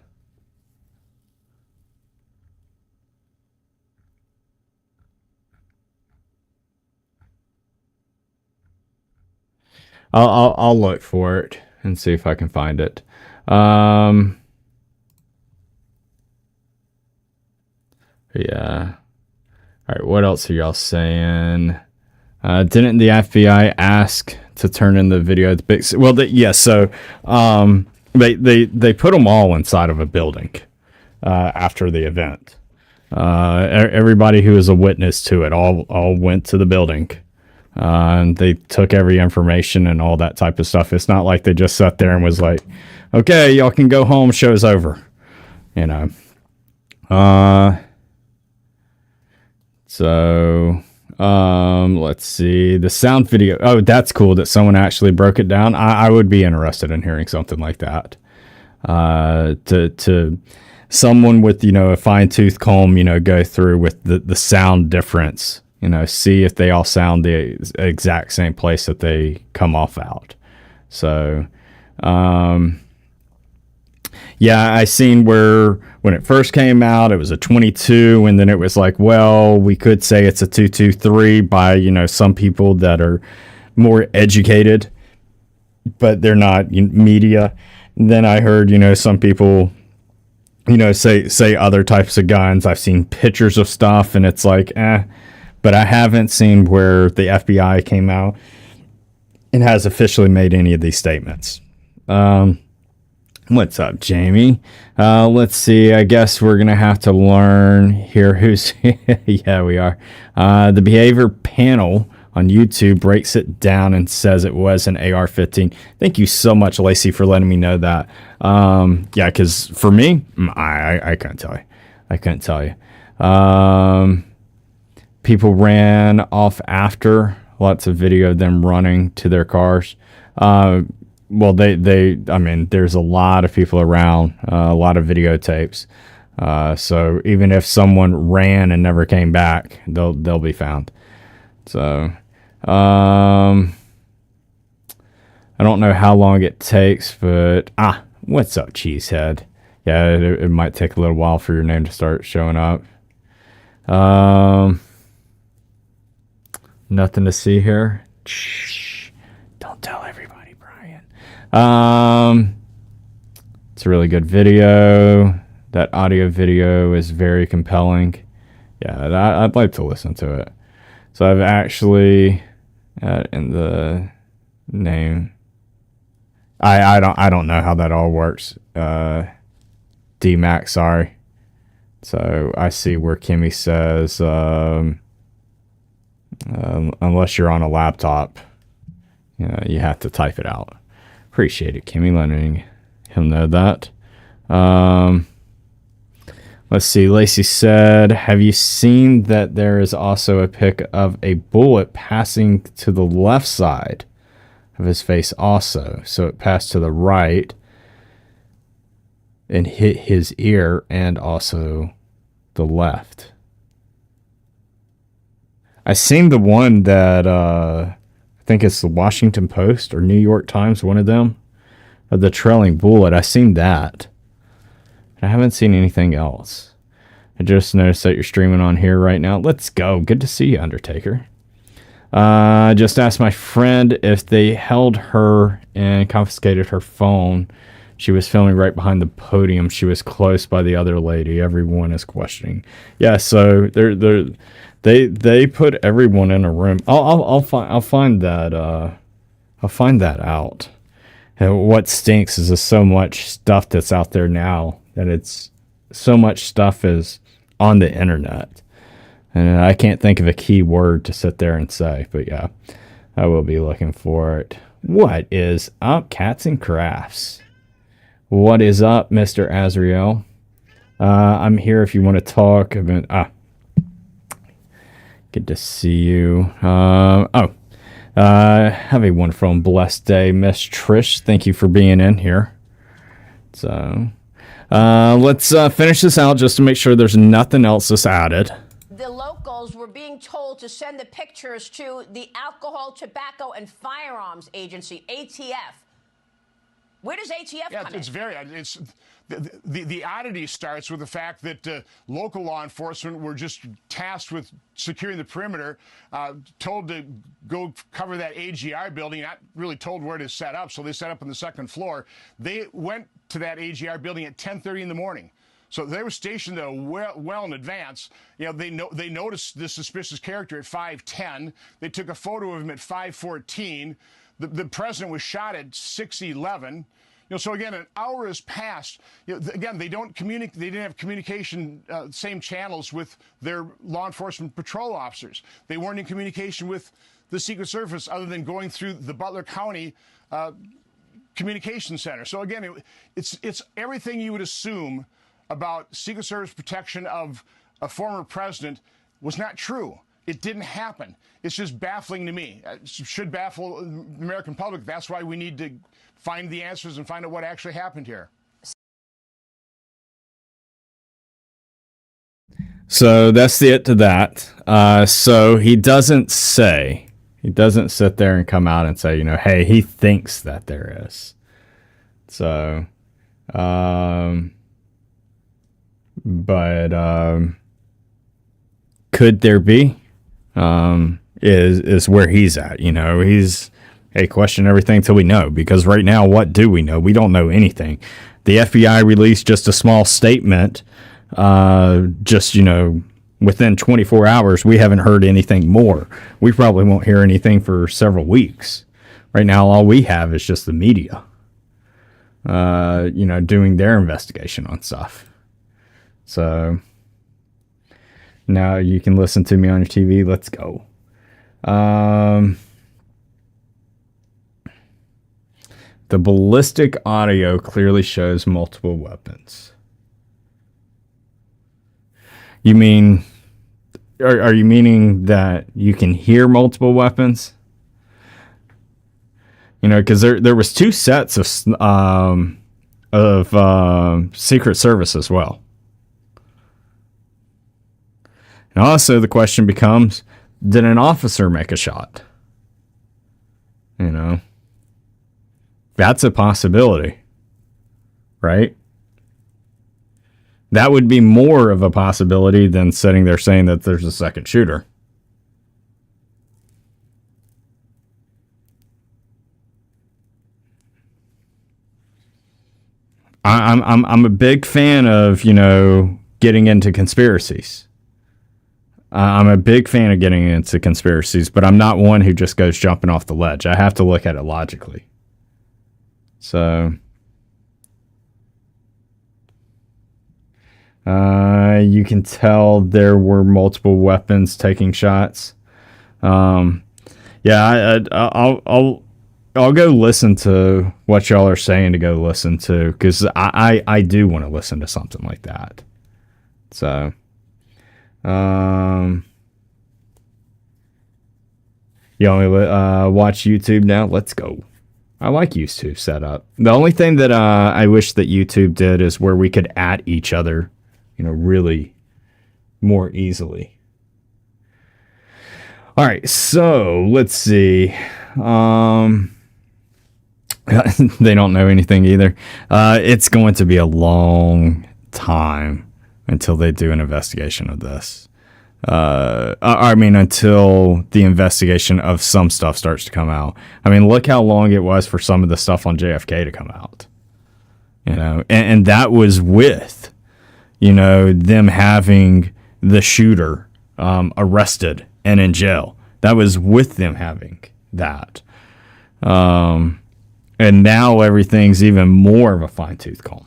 I'll look for it and see if I can find it. Yeah. All right. What else are y'all saying? Didn't the FBI ask to turn in the video? Well, yes. So they put them all inside of a building after the event. Everybody who was a witness to it all went to the building. And they took every information and all that type of stuff. It's not like they just sat there and was like, okay, y'all can go home, show's over. You know. So let's see. The sound video. Oh, that's cool that someone actually broke it down. I would be interested in hearing something like that. To someone with, a fine-tooth comb, go through with the sound difference. See if they all sound the exact same place that they come off out. So, yeah, I seen where when it first came out, it was a 22, and then it was like, well, we could say it's a 223 by, some people that are more educated, but they're not media. And then I heard, some people, say other types of guns. I've seen pictures of stuff, and it's like, but I haven't seen where the FBI came out and has officially made any of these statements. What's up, Jamie? Let's see. I guess we're going to have to learn here who's... yeah, we are. The behavior panel on YouTube breaks it down and says it was an AR-15. Thank you so much, Lacey, for letting me know that. Yeah, because for me, I couldn't tell you. I couldn't tell you. People ran off after. Lots of video of them running to their cars. Well, I mean, there's a lot of people around, a lot of videotapes. So even if someone ran and never came back, they'll be found. So, I don't know how long it takes, but what's up, Cheesehead? Yeah, it might take a little while for your name to start showing up. Nothing to see here. Shh. Don't tell everybody, Brian. It's a really good video. That audio video is very compelling. Yeah, I'd like to listen to it. So I've actually in the name. I don't know how that all works. DMAX, sorry. So I see where Kimmy says unless you're on a laptop, you have to type it out. Appreciate it, Kimmy, letting him know that. Let's see. Lacey said, have you seen that there is also a pic of a bullet passing to the left side of his face also. So it passed to the right and hit his ear and also the left. I seen the one that I think it's the Washington Post or New York Times, one of them, of the trailing bullet. I seen that. I haven't seen anything else. I just noticed that you're streaming on here right now. Let's go. Good to see you, Undertaker. I just asked my friend if they held her and confiscated her phone. She was filming right behind the podium. She was close by the other lady. Everyone is questioning. Yeah, so they put everyone in a room. I'll find that out. And what stinks is there's so much stuff that's out there now that it's so much stuff is on the internet. And I can't think of a key word to sit there and say, but yeah, I will be looking for it. What is up, Cats and Crafts? What is up, Mr. Azriel? I'm here if you want to talk about... good to see you. Have a wonderful and blessed day, Miss Trish. Thank you for being in here. So, let's finish this out just to make sure there's nothing else that's added. The locals were being told to send the pictures to the Alcohol, Tobacco, and Firearms Agency, ATF. Where does ATF come in? The oddity starts with the fact that local law enforcement were just tasked with securing the perimeter, told to go cover that AGR building, not really told where to set up, so they set up on the second floor. They went to that AGR building at 10:30 in the morning. So they were stationed there well in advance. You know, they noticed this suspicious character at 5:10. They took a photo of him at 5:14. The president was shot at 6:11. You know, so again, an hour has passed. You know, again, they don't communicate. They didn't have communication, same channels with their law enforcement patrol officers. They weren't in communication with the Secret Service other than going through the Butler County Communication Center. So again, it's everything you would assume about Secret Service protection of a former president was not true. It didn't happen. It's just baffling to me. It should baffle the American public. That's why we need to find the answers and find out what actually happened here. So that's it to that. So he doesn't sit there and come out and say, you know, hey, he thinks that there is. So, but could there be? Is where he's at. You know, he's question everything till we know, because right now, what do we know? We don't know anything. The FBI released just a small statement, just, you know, within 24 hours. We haven't heard anything more. We probably won't hear anything for several weeks. Right now, all we have is just the media, you know, doing their investigation on stuff. So now you can listen to me on your TV. Let's go. The ballistic audio clearly shows multiple weapons. You mean, are you meaning that you can hear multiple weapons? You know, because there was two sets of Secret Service as well. And also the question becomes, did an officer make a shot? You know, that's a possibility, right? That would be more of a possibility than sitting there saying that there's a second shooter. I'm a big fan of, you know, getting into conspiracies. I'm a big fan of getting into conspiracies, but I'm not one who just goes jumping off the ledge. I have to look at it logically. So, you can tell there were multiple weapons taking shots. Yeah, I'll go listen to what y'all are saying to go listen to, because I do want to listen to something like that. So, You only watch YouTube now? Let's go. I like YouTube setup. The only thing that I wish that YouTube did is where we could at each other, really more easily. All right, so let's see. They don't know anything either. It's going to be a long time until they do an investigation of this. Until the investigation of some stuff starts to come out. I mean, look how long it was for some of the stuff on JFK to come out. And that was with, them having the shooter arrested and in jail. That was with them having that. And now everything's even more of a fine-tooth comb.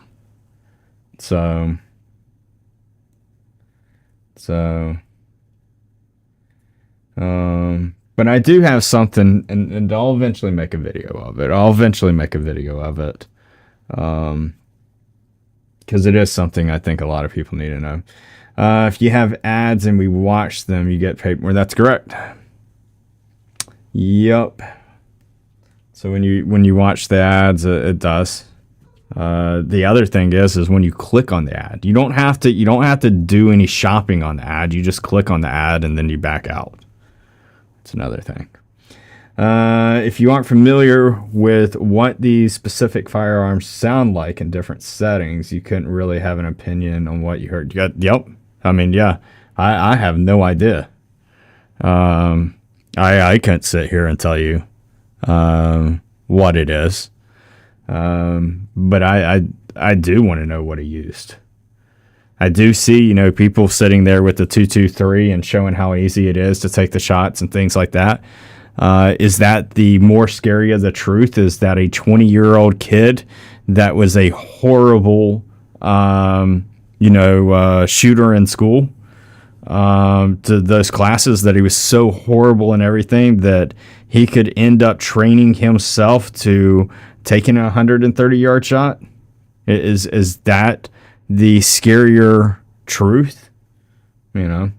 But I do have something, and I'll eventually make a video of it. Because it is something I think a lot of people need to know. If you have ads and we watch them, you get paid more. That's correct. Yep. So when you watch the ads, it does. The other thing is when you click on the ad, you don't have to do any shopping on the ad. You just click on the ad and then you back out. It's another thing. If you aren't familiar with what these specific firearms sound like in different settings, you couldn't really have an opinion on what you heard. Yep. I mean, yeah, I have no idea. I couldn't sit here and tell you what it is. But I do want to know what he used. I do see, people sitting there with the 223 and showing how easy it is to take the shots and things like that. Is that the more scary of the truth? Is that a 20-year-old kid that was a horrible, shooter in school, to those classes, that he was so horrible and everything that he could end up training himself to taking a 130-yard shot? Is that the scarier truth? DMAC,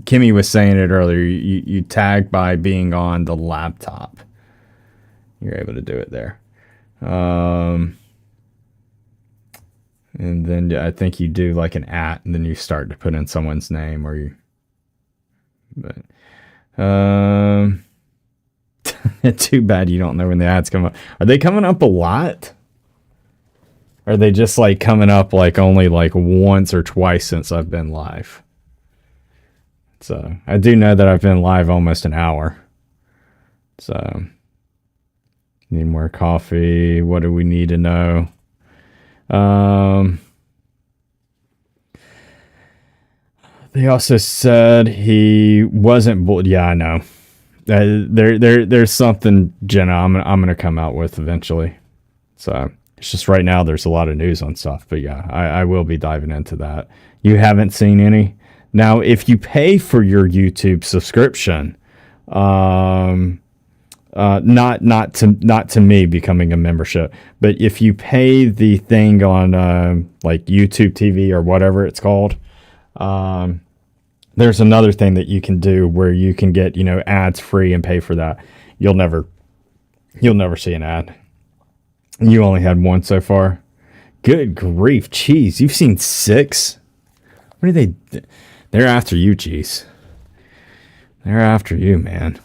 Kimmy was saying it earlier. You tag by being on the laptop. You're able to do it there. And then I think you do like an @ and then you start to put in someone's name too bad you don't know when the ads come up. Are they coming up a lot? Are they just like coming up like only like once or twice since I've been live? So I do know that I've been live almost an hour. So need more coffee. What do we need to know? They also said he wasn't bullied. Yeah, I know. There's something, Jenna, I'm gonna come out with eventually. So it's just right now there's a lot of news on stuff, but yeah, I will be diving into that. You haven't seen any? Now, if you pay for your YouTube subscription, not to me becoming a membership, but if you pay the thing on like YouTube TV or whatever it's called, there's another thing that you can do where you can get, ads free and pay for that. You'll never see an ad. You only had one so far. Good grief, Cheese. You've seen 6? What are they? They're after you, Cheese. They're after you, man.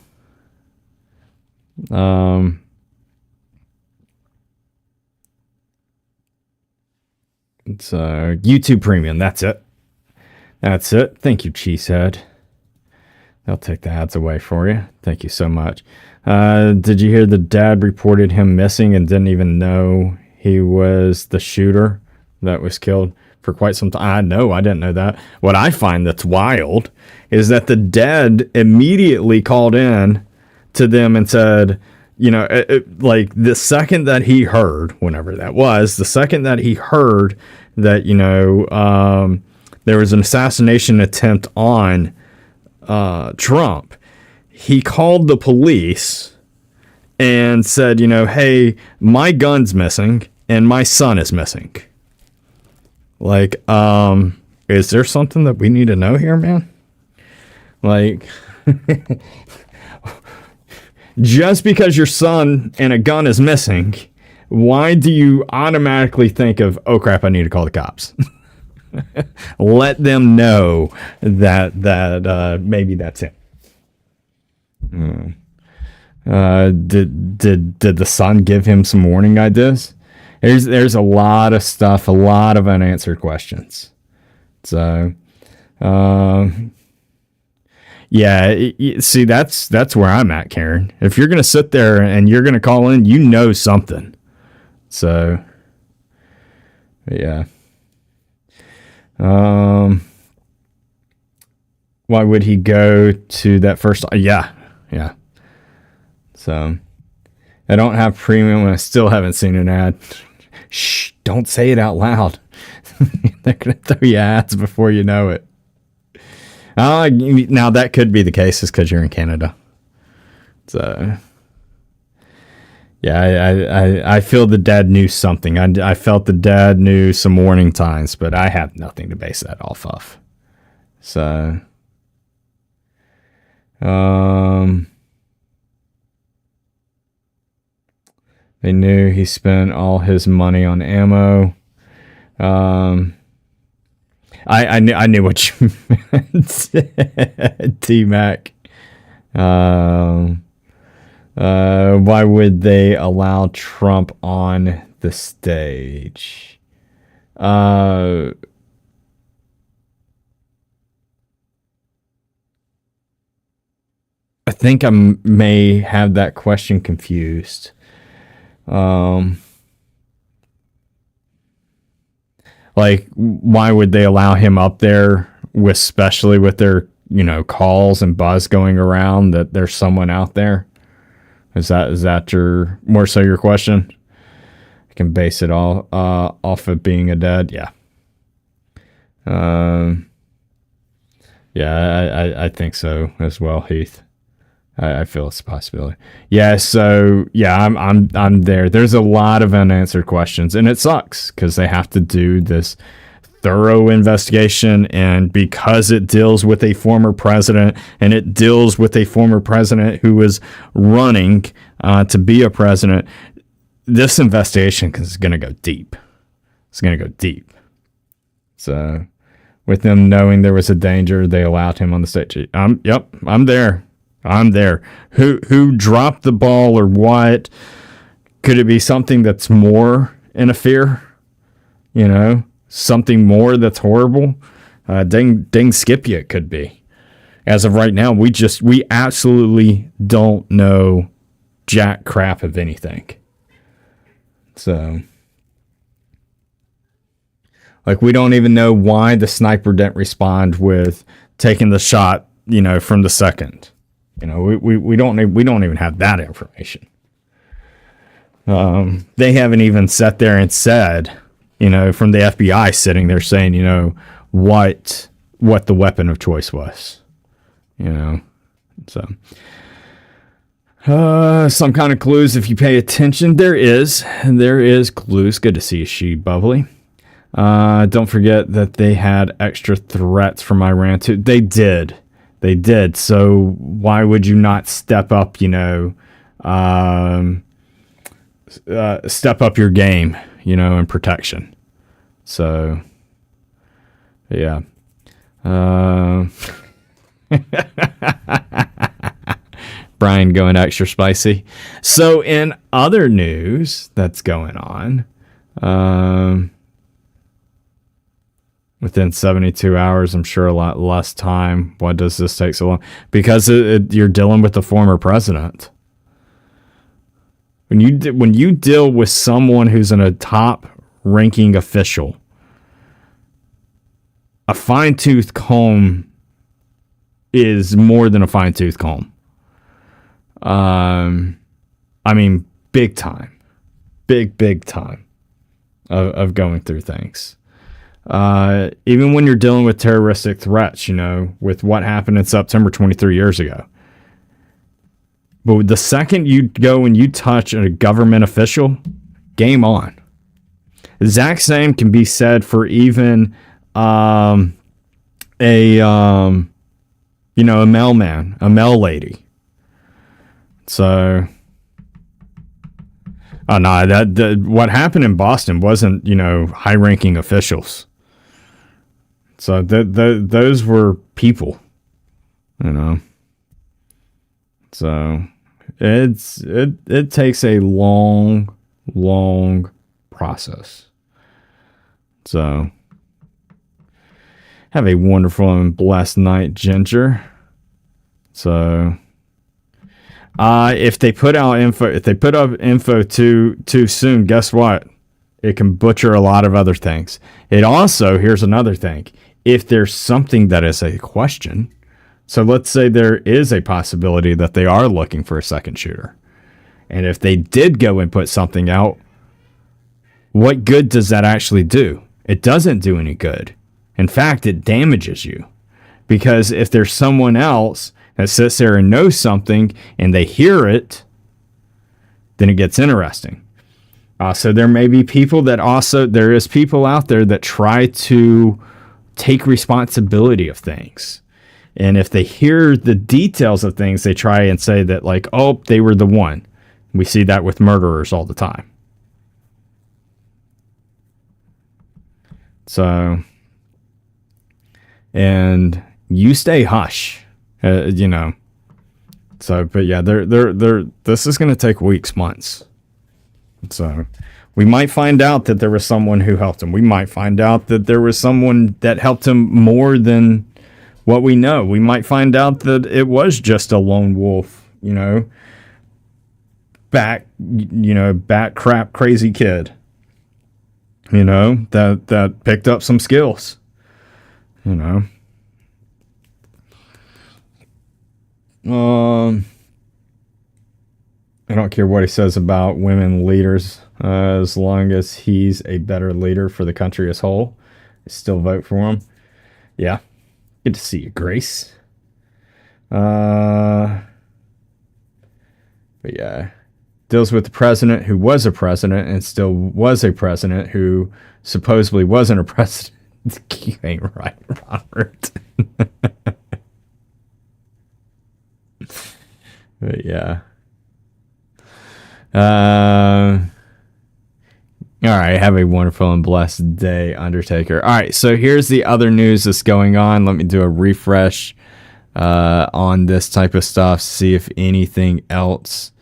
It's YouTube Premium. That's it. Thank you, Cheesehead. They'll take the ads away for you. Thank you so much. Did you hear the dad reported him missing and didn't even know he was the shooter that was killed for quite some time? I know. I didn't know that. What I find that's wild is that the dad immediately called in to them and said, like the second that he heard, whenever that was, the second that he heard that, there was an assassination attempt on Trump, he called the police and said, hey, my gun's missing and my son is missing. Like, is there something that we need to know here, man? Like, just because your son and a gun is missing, why do you automatically think of, oh crap, I need to call the cops? Let them know that maybe that's it. Did the son give him some warning ideas? There's a lot of stuff, a lot of unanswered questions. So, yeah, see, that's where I'm at, Karen. If you're gonna sit there and you're gonna call in, you know something. So, yeah. Why would he go to that first? Yeah. So, I don't have premium and I still haven't seen an ad. Shh, don't say it out loud. They're going to throw you ads before you know it. Now, that could be the case just because you're in Canada. So, yeah, I feel the dad knew something. I felt the dad knew some warning signs, but I have nothing to base that off of. So, they knew he spent all his money on ammo. I knew what you meant, T-Mac. Why would they allow Trump on the stage? I think I may have that question confused. Like, why would they allow him up there, especially with their, calls and buzz going around that there's someone out there? Is that more so your question? I can base it all off of being a dad. Yeah. Yeah, I think so as well, Heath. I feel it's a possibility. Yeah, so yeah, I'm there. There's a lot of unanswered questions, and it sucks because they have to do this thorough investigation, and because it deals with a former president, and it deals with a former president who was running to be a president, this investigation is going to go deep. It's going to go deep. So, with them knowing there was a danger, they allowed him on the stage. I'm there. I'm there. Who dropped the ball or what? Could it be something that's more in a fear? Something more that's horrible? Dang skip you, it could be. As of right now, we absolutely don't know jack crap of anything. So, like, we don't even know why the sniper didn't respond with taking the shot, from the second. We don't even have that information. They haven't even sat there and said, from the FBI sitting there saying, what the weapon of choice was, so, some kind of clues. If you pay attention, there is clues. Good to see you, She Bubbly. Don't forget that they had extra threats from Iran too. They did. So why would you not step up, step up your game, in protection? So, yeah. Brian going extra spicy. So in other news that's going on, within 72 hours, I'm sure a lot less time. Why does this take so long? Because you're dealing with the former president. When you deal with someone who's in a top-ranking official, a fine-tooth comb is more than a fine-tooth comb. Big time. Big time of going through things. Even when you're dealing with terroristic threats, with what happened in September 23 years ago. But the second you go and you touch a government official, game on. The exact same can be said for even a a mailman, a mail lady. So, oh no, that what happened in Boston wasn't high-ranking officials. So those were people, So it takes a long process. So have a wonderful and blessed night, Ginger. So if they put up info too soon, guess what? It can butcher a lot of other things. It also, here's another thing. If there's something that is a question, so let's say there is a possibility that they are looking for a second shooter. And if they did go and put something out, what good does that actually do? It doesn't do any good. In fact, it damages you. Because if there's someone else that sits there and knows something and they hear it, then it gets interesting. So there may be people there is people out there that try to take responsibility of things. And if they hear the details of things, they try and say that like, oh, they were the one. We see that with murderers all the time. So, and you stay hush, So, but yeah, this is going to take weeks, months. So we might find out that there was someone who helped him. We might find out that there was someone that helped him more than what we know. We might find out that it was just a lone wolf, bat crap crazy kid, that picked up some skills, I don't care what he says about women leaders, as long as he's a better leader for the country as whole. I still vote for him. Yeah. Good to see you, Grace. But yeah. Deals with the president who was a president and still was a president who supposedly wasn't a president. You ain't right, Robert. But yeah. All right, have a wonderful and blessed day, Undertaker. All right, so here's the other news that's going on. Let me do a refresh on this type of stuff, see if anything else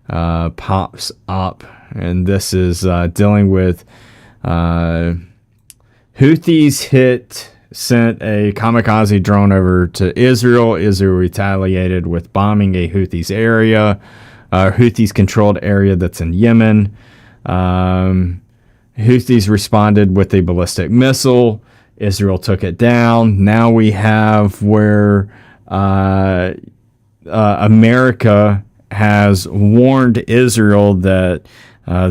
pops up. And this is dealing with Houthis sent a kamikaze drone over to Israel. Israel retaliated with bombing a Houthis area. Houthis controlled area that's in Yemen. Houthis responded with a ballistic missile. Israel took it down. Now we have where America has warned Israel that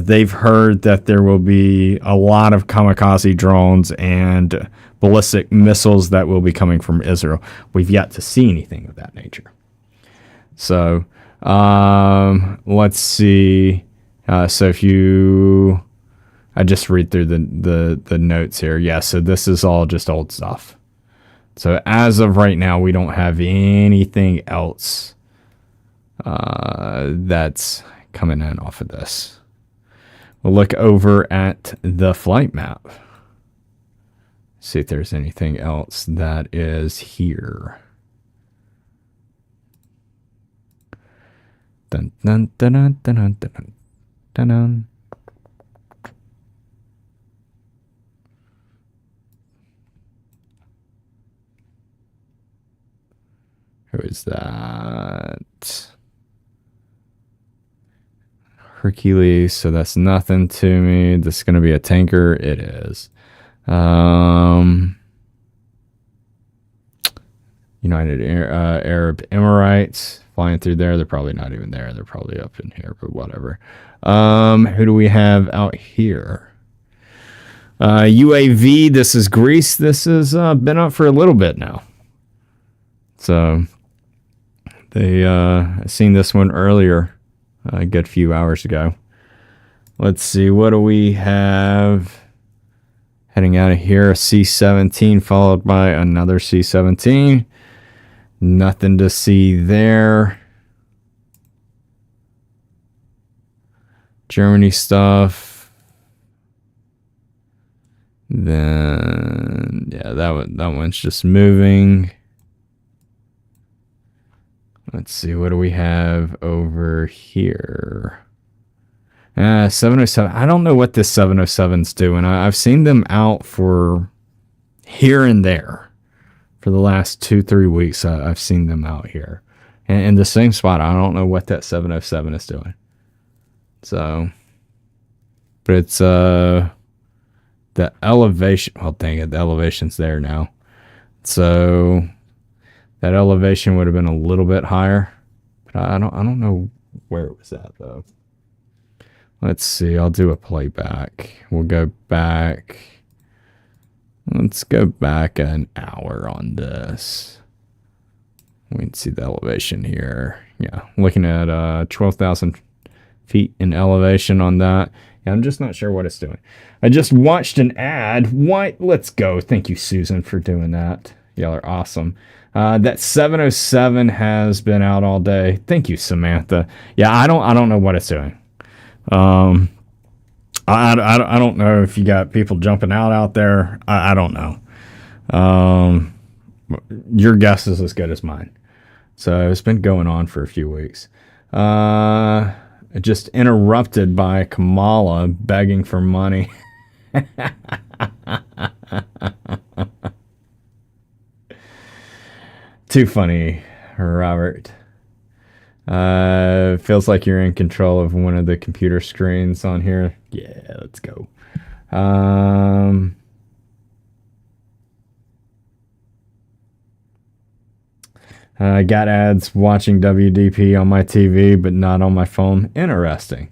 they've heard that there will be a lot of kamikaze drones and ballistic missiles that will be coming from Israel. We've yet to see anything of that nature. So let's see. So if I just read through the notes here. Yeah, so this is all just old stuff. So as of right now, we don't have anything else that's coming in off of this. We'll look over at the flight map. See if there's anything else that is here. Dun, dun, dun, dun, dun, dun, dun, dun, dun. Who is that? Hercules, so that's nothing to me. This is going to be a tanker. It is. United Arab Emirates. Flying through there. They're probably not even there. They're probably up in here, but whatever. Who do we have out here? UAV. This is Greece. This has been up for a little bit now. So I seen this one earlier, a good few hours ago. Let's see. What do we have Heading out of here, a C-17 followed by another C-17. Nothing to see there. Germany stuff. Then, yeah, that one's just moving. Let's see, what do we have over here? 707. I don't know what this 707's doing. I've seen them out for here and there for the last 2-3 weeks. I've seen them out here in the same spot. I don't know what that 707 is doing. So, but it's the elevation. Well, dang it, the elevation's there now. So that elevation would have been a little bit higher, but I don't know where it was at though. Let's see, I'll do a playback. We'll go back. Let's go back an hour on this. We can see the elevation here. Yeah, looking at 12,000 feet in elevation on that. Yeah, I'm just not sure what it's doing. I just watched an ad. What? Let's go. Thank you, Susan, for doing that. Y'all are awesome. That 707 has been out all day. Thank you, Samantha. Yeah, I don't know what it's doing. I don't know if you got people jumping out there. I don't know. Your guess is as good as mine. So it's been going on for a few weeks. Just interrupted by Kamala begging for money. Too funny, Robert. Feels like you're in control of one of the computer screens on here. Yeah, let's go. I got ads watching WDP on my TV, but not on my phone. Interesting.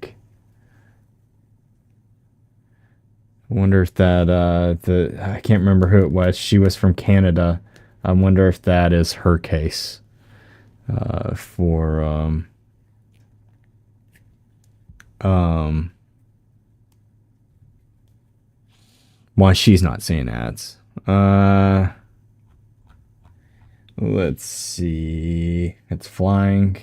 I wonder if that, I can't remember who it was. She was from Canada. I wonder if that is her case. For why she's not seeing ads. Let's see. It's flying.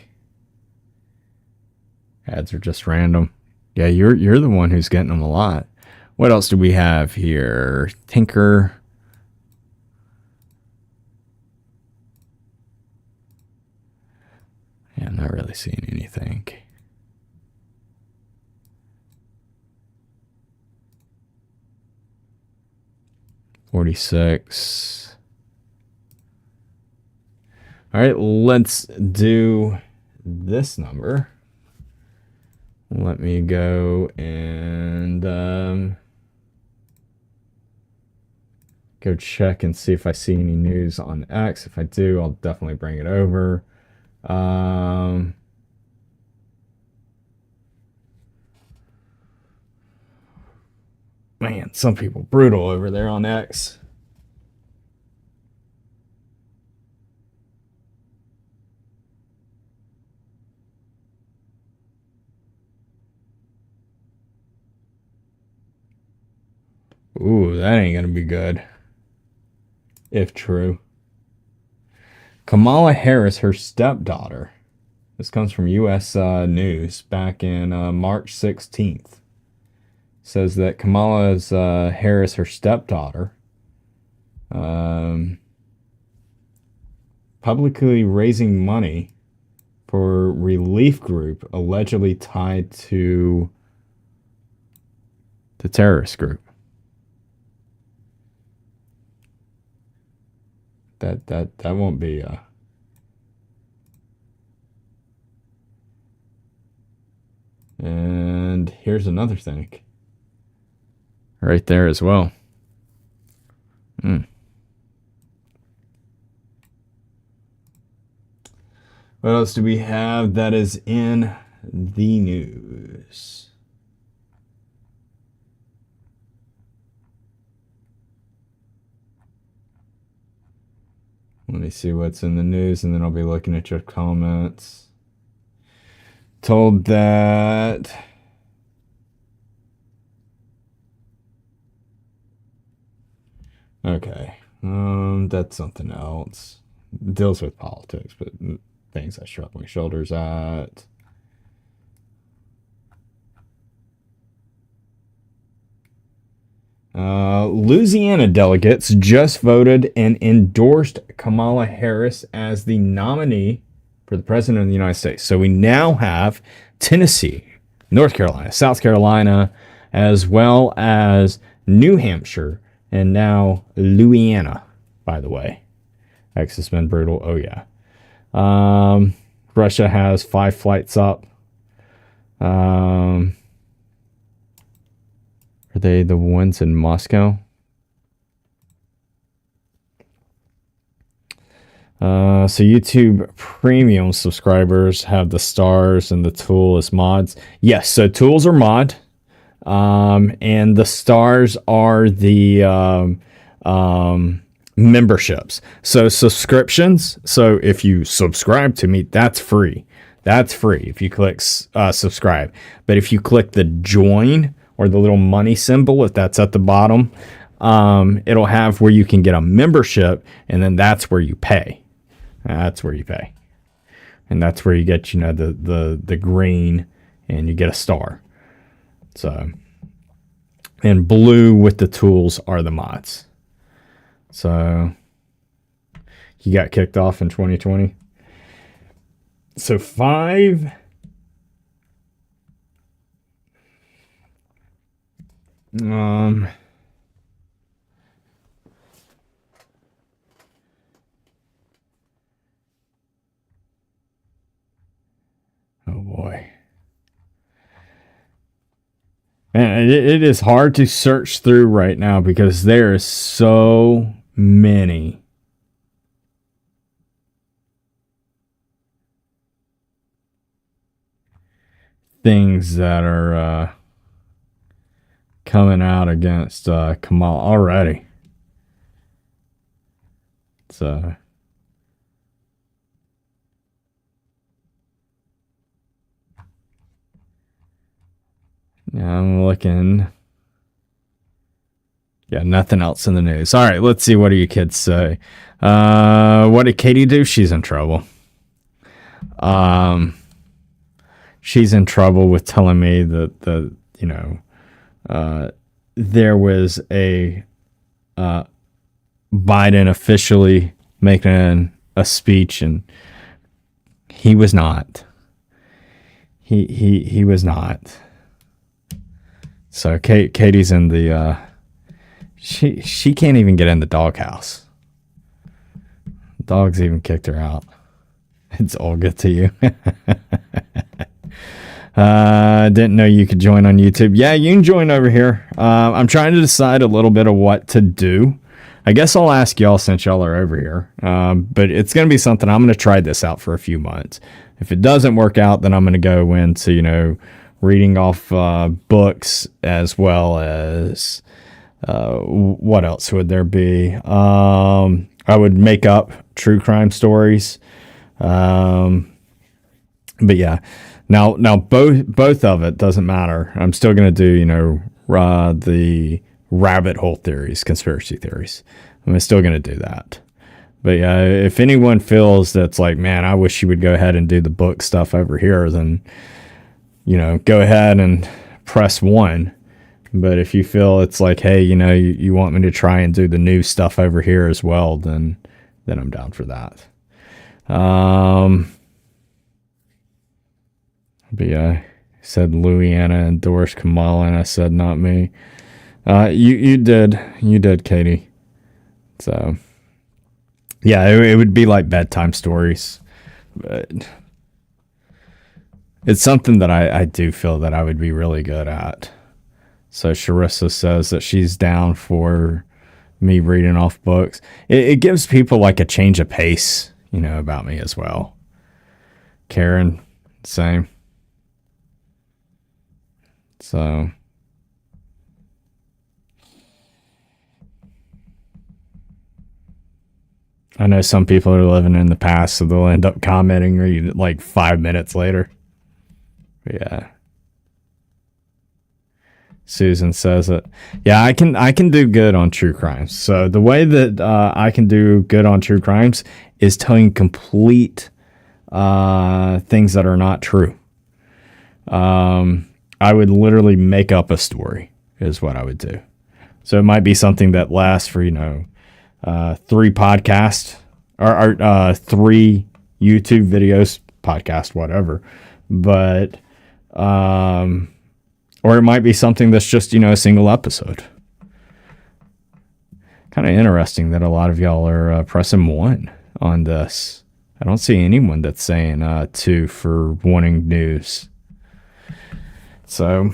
Ads are just random. Yeah, you're the one who's getting them a lot. What else do we have here? Tinker. Yeah, I'm not really seeing anything. $46. All right, let's do this number. Let me go and go check and see if I see any news on X. If I do, I'll definitely bring it over. Man, some people brutal over there on X. Ooh, that ain't gonna be good. If true. Kamala Harris, her stepdaughter. This comes from U.S. News back in March 16th. Says that Kamala's Harris, her stepdaughter, publicly raising money for relief group allegedly tied to the terrorist group. That won't be and here's another thing right there as well. What else do we have that is in the news? Let me see what's in the news, and then I'll be looking at your comments. Told that Okay. That's something else. It deals with politics, but things I shrug my shoulders at. Louisiana delegates just voted and endorsed Kamala Harris as the nominee for the president of the United States. So we now have Tennessee, North Carolina, South Carolina, as well as New Hampshire, and now Louisiana, by the way. X has been brutal. Oh, yeah. Russia has 5 flights up. Are they the ones in Moscow? So YouTube Premium subscribers have the stars and the tool as mods. Yes, so tools are mod. And the stars are the memberships. So subscriptions. So if you subscribe to me, that's free. That's free if you click subscribe. But if you click the join or the little money symbol, if that's at the bottom, it'll have where you can get a membership, and then that's where you pay. That's where you pay. And that's where you get, you know, the green, and you get a star. So, and blue with the tools are the mods. So, you got kicked off in 2020. So 5. Oh boy. And it is hard to search through right now because there are so many things that are coming out against Kamala already. So yeah, I'm looking. Yeah, nothing else in the news. All right, let's see. What do you kids say? What did Katie do? She's in trouble. She's in trouble with telling me that you know, there was a Biden officially making a speech, and he was not. He was not. So Katie's in the she can't even get in the doghouse. Dogs even kicked her out. It's all good to you. Didn't know you could join on YouTube. Yeah, you can join over here. I'm trying to decide a little bit of what to do. I guess I'll ask y'all since y'all are over here. But it's going to be something. I'm going to try this out for a few months. If it doesn't work out, then I'm going to go into, you know, reading off books, as well as what else would there be? I would make up true crime stories. But yeah, now both of it doesn't matter. I'm still going to do, you know, the rabbit hole theories, conspiracy theories. I'm still going to do that. But yeah, if anyone feels that's like, man, I wish you would go ahead and do the book stuff over here, then, you know, go ahead and press 1. But if you feel it's like, hey, you know, you want me to try and do the new stuff over here as well, then I'm down for that. But yeah, said Louisiana endorsed Kamala, and I said not me. You did, Katie. So yeah, it would be like bedtime stories, but it's something that I do feel that I would be really good at. So Sharissa says that she's down for me reading off books. It gives people like a change of pace, you know, about me as well. Karen, same. So I know some people are living in the past, so they'll end up commenting like 5 minutes later. But yeah. Susan says it. Yeah, I can do good on true crimes. So the way that I can do good on true crimes is telling complete things that are not true. I would literally make up a story is what I would do. So it might be something that lasts for, 3 podcasts or 3 YouTube videos, podcast, whatever. But, or it might be something that's just, a single episode. Kind of interesting that a lot of y'all are pressing 1 on this. I don't see anyone that's saying 2 for wanting news. So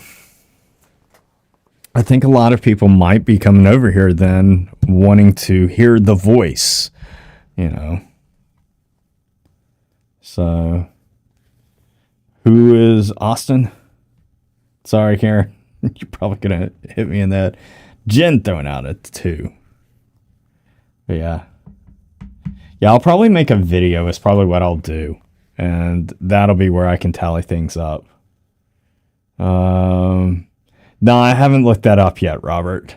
I think a lot of people might be coming over here then wanting to hear the voice, So who is Austin? Sorry, Karen. You're probably going to hit me in that. Jen throwing out a 2. But yeah. Yeah, I'll probably make a video is probably what I'll do. And that'll be where I can tally things up. No, I haven't looked that up yet, Robert.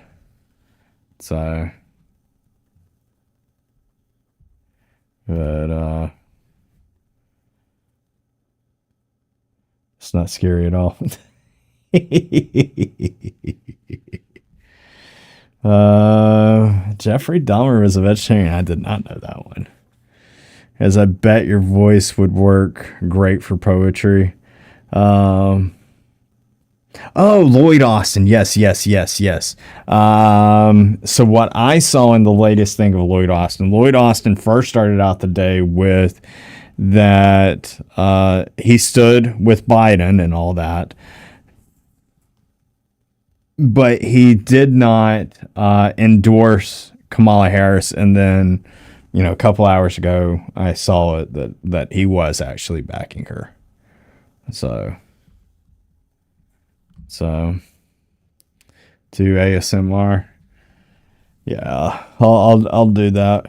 So, but it's not scary at all. Jeffrey Dahmer was a vegetarian. I did not know that one. As I bet your voice would work great for poetry. Oh, Lloyd Austin. Yes. So what I saw in the latest thing of Lloyd Austin first started out the day with that he stood with Biden and all that. But he did not endorse Kamala Harris. And then, a couple hours ago, I saw it that he was actually backing her. So to ASMR, yeah, I'll do that,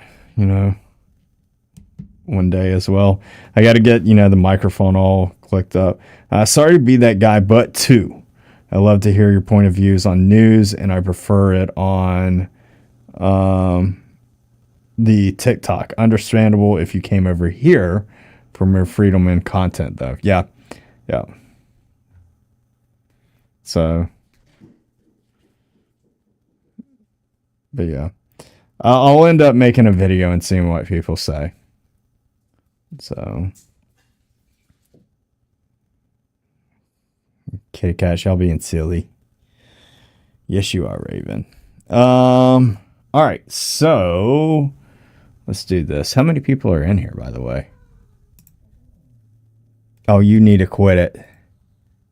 one day as well. I got to get the microphone all clicked up. Sorry to be that guy, but 2. I love to hear your point of views on news, and I prefer it on the TikTok. Understandable if you came over here for more freedom and content, though. Yeah. So, but yeah, I'll end up making a video and seeing what people say. So, Kitty Cat, y'all being silly. Yes, you are, Raven. All right, so let's do this. How many people are in here, by the way? Oh, you need to quit it.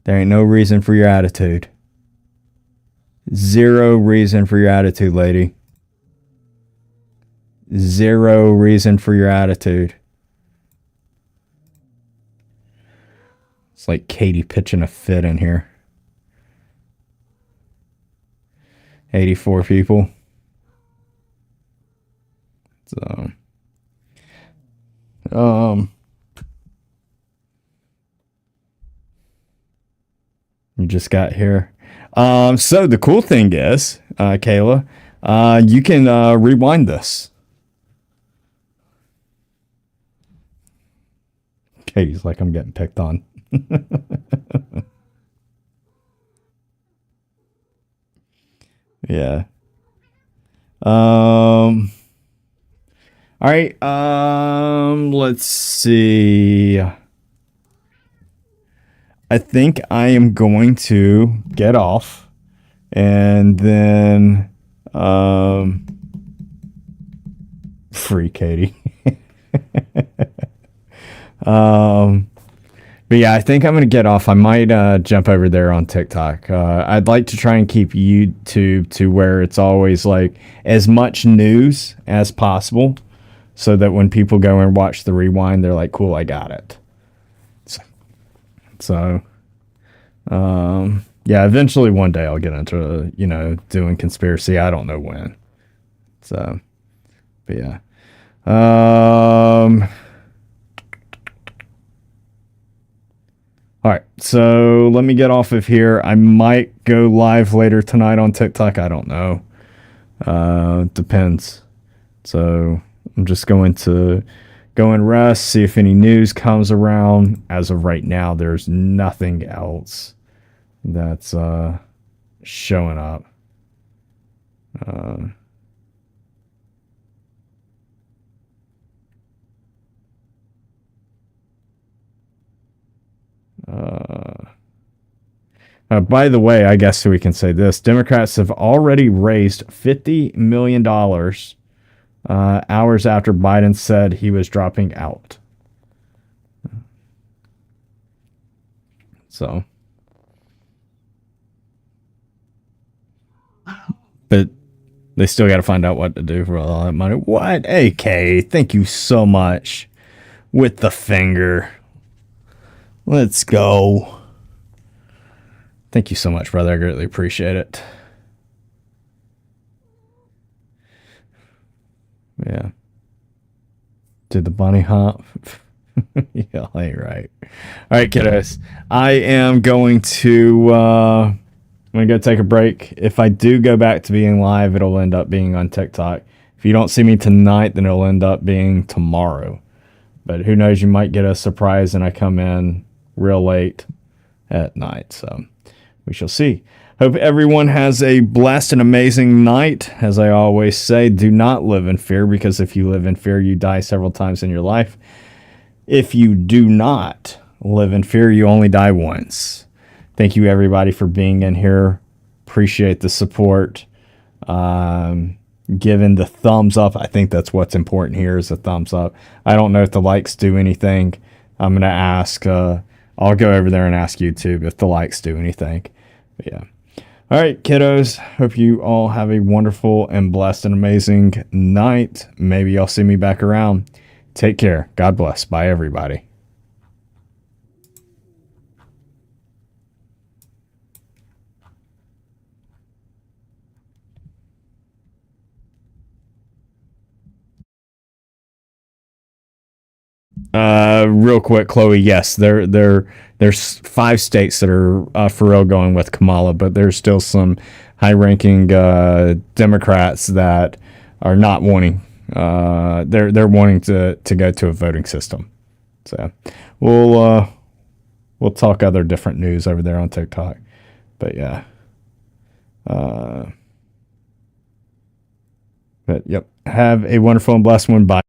There ain't no reason for your attitude. 0 reason for your attitude, lady. 0 reason for your attitude. It's like Katie pitching a fit in here. 84 people. So, you just got here. So the cool thing is, Kayla, you can rewind this. Katie's like, I'm getting picked on. Yeah. All right. Let's see. I think I am going to get off and then free Katie. But yeah, I think I'm going to get off. I might jump over there on TikTok. I'd like to try and keep YouTube to where it's always like as much news as possible so that when people go and watch the rewind, they're like, cool, I got it. So, yeah, eventually one day I'll get into, doing conspiracy. I don't know when. So, but yeah. All right, so let me get off of here. I might go live later tonight on TikTok. I don't know. Depends. So I'm just going to go and rest, see if any news comes around. As of right now, there's nothing else that's showing up. By the way, I guess we can say this. Democrats have already raised $50 million hours after Biden said he was dropping out. So, but they still got to find out what to do for all that money. What? AK, thank you so much. With the finger. Let's go. Thank you so much, brother. I greatly appreciate it. Yeah. Did the bunny hop? Yeah, ain't right. All right, kiddos. I am going to I'm gonna go take a break. If I do go back to being live, it'll end up being on TikTok. If you don't see me tonight, then it'll end up being tomorrow. But who knows, you might get a surprise and I come in real late at night. So we shall see. Hope everyone has a blessed and amazing night. As I always say, do not live in fear, because if you live in fear, you die several times in your life. If you do not live in fear, you only die once. Thank you, everybody, for being in here. Appreciate the support. Giving the thumbs up. I think that's what's important here is a thumbs up. I don't know if the likes do anything. I'm going to ask. I'll go over there and ask YouTube if the likes do anything. But yeah. All right, kiddos. Hope you all have a wonderful and blessed and amazing night. Maybe y'all see me back around. Take care. God bless. Bye, everybody. Real quick, Chloe. Yes, there's 5 states that are for real going with Kamala, but there's still some high-ranking Democrats that are not wanting. They're wanting to go to a voting system. So we'll talk other different news over there on TikTok. But yeah. But yep. Have a wonderful and blessed one. Bye.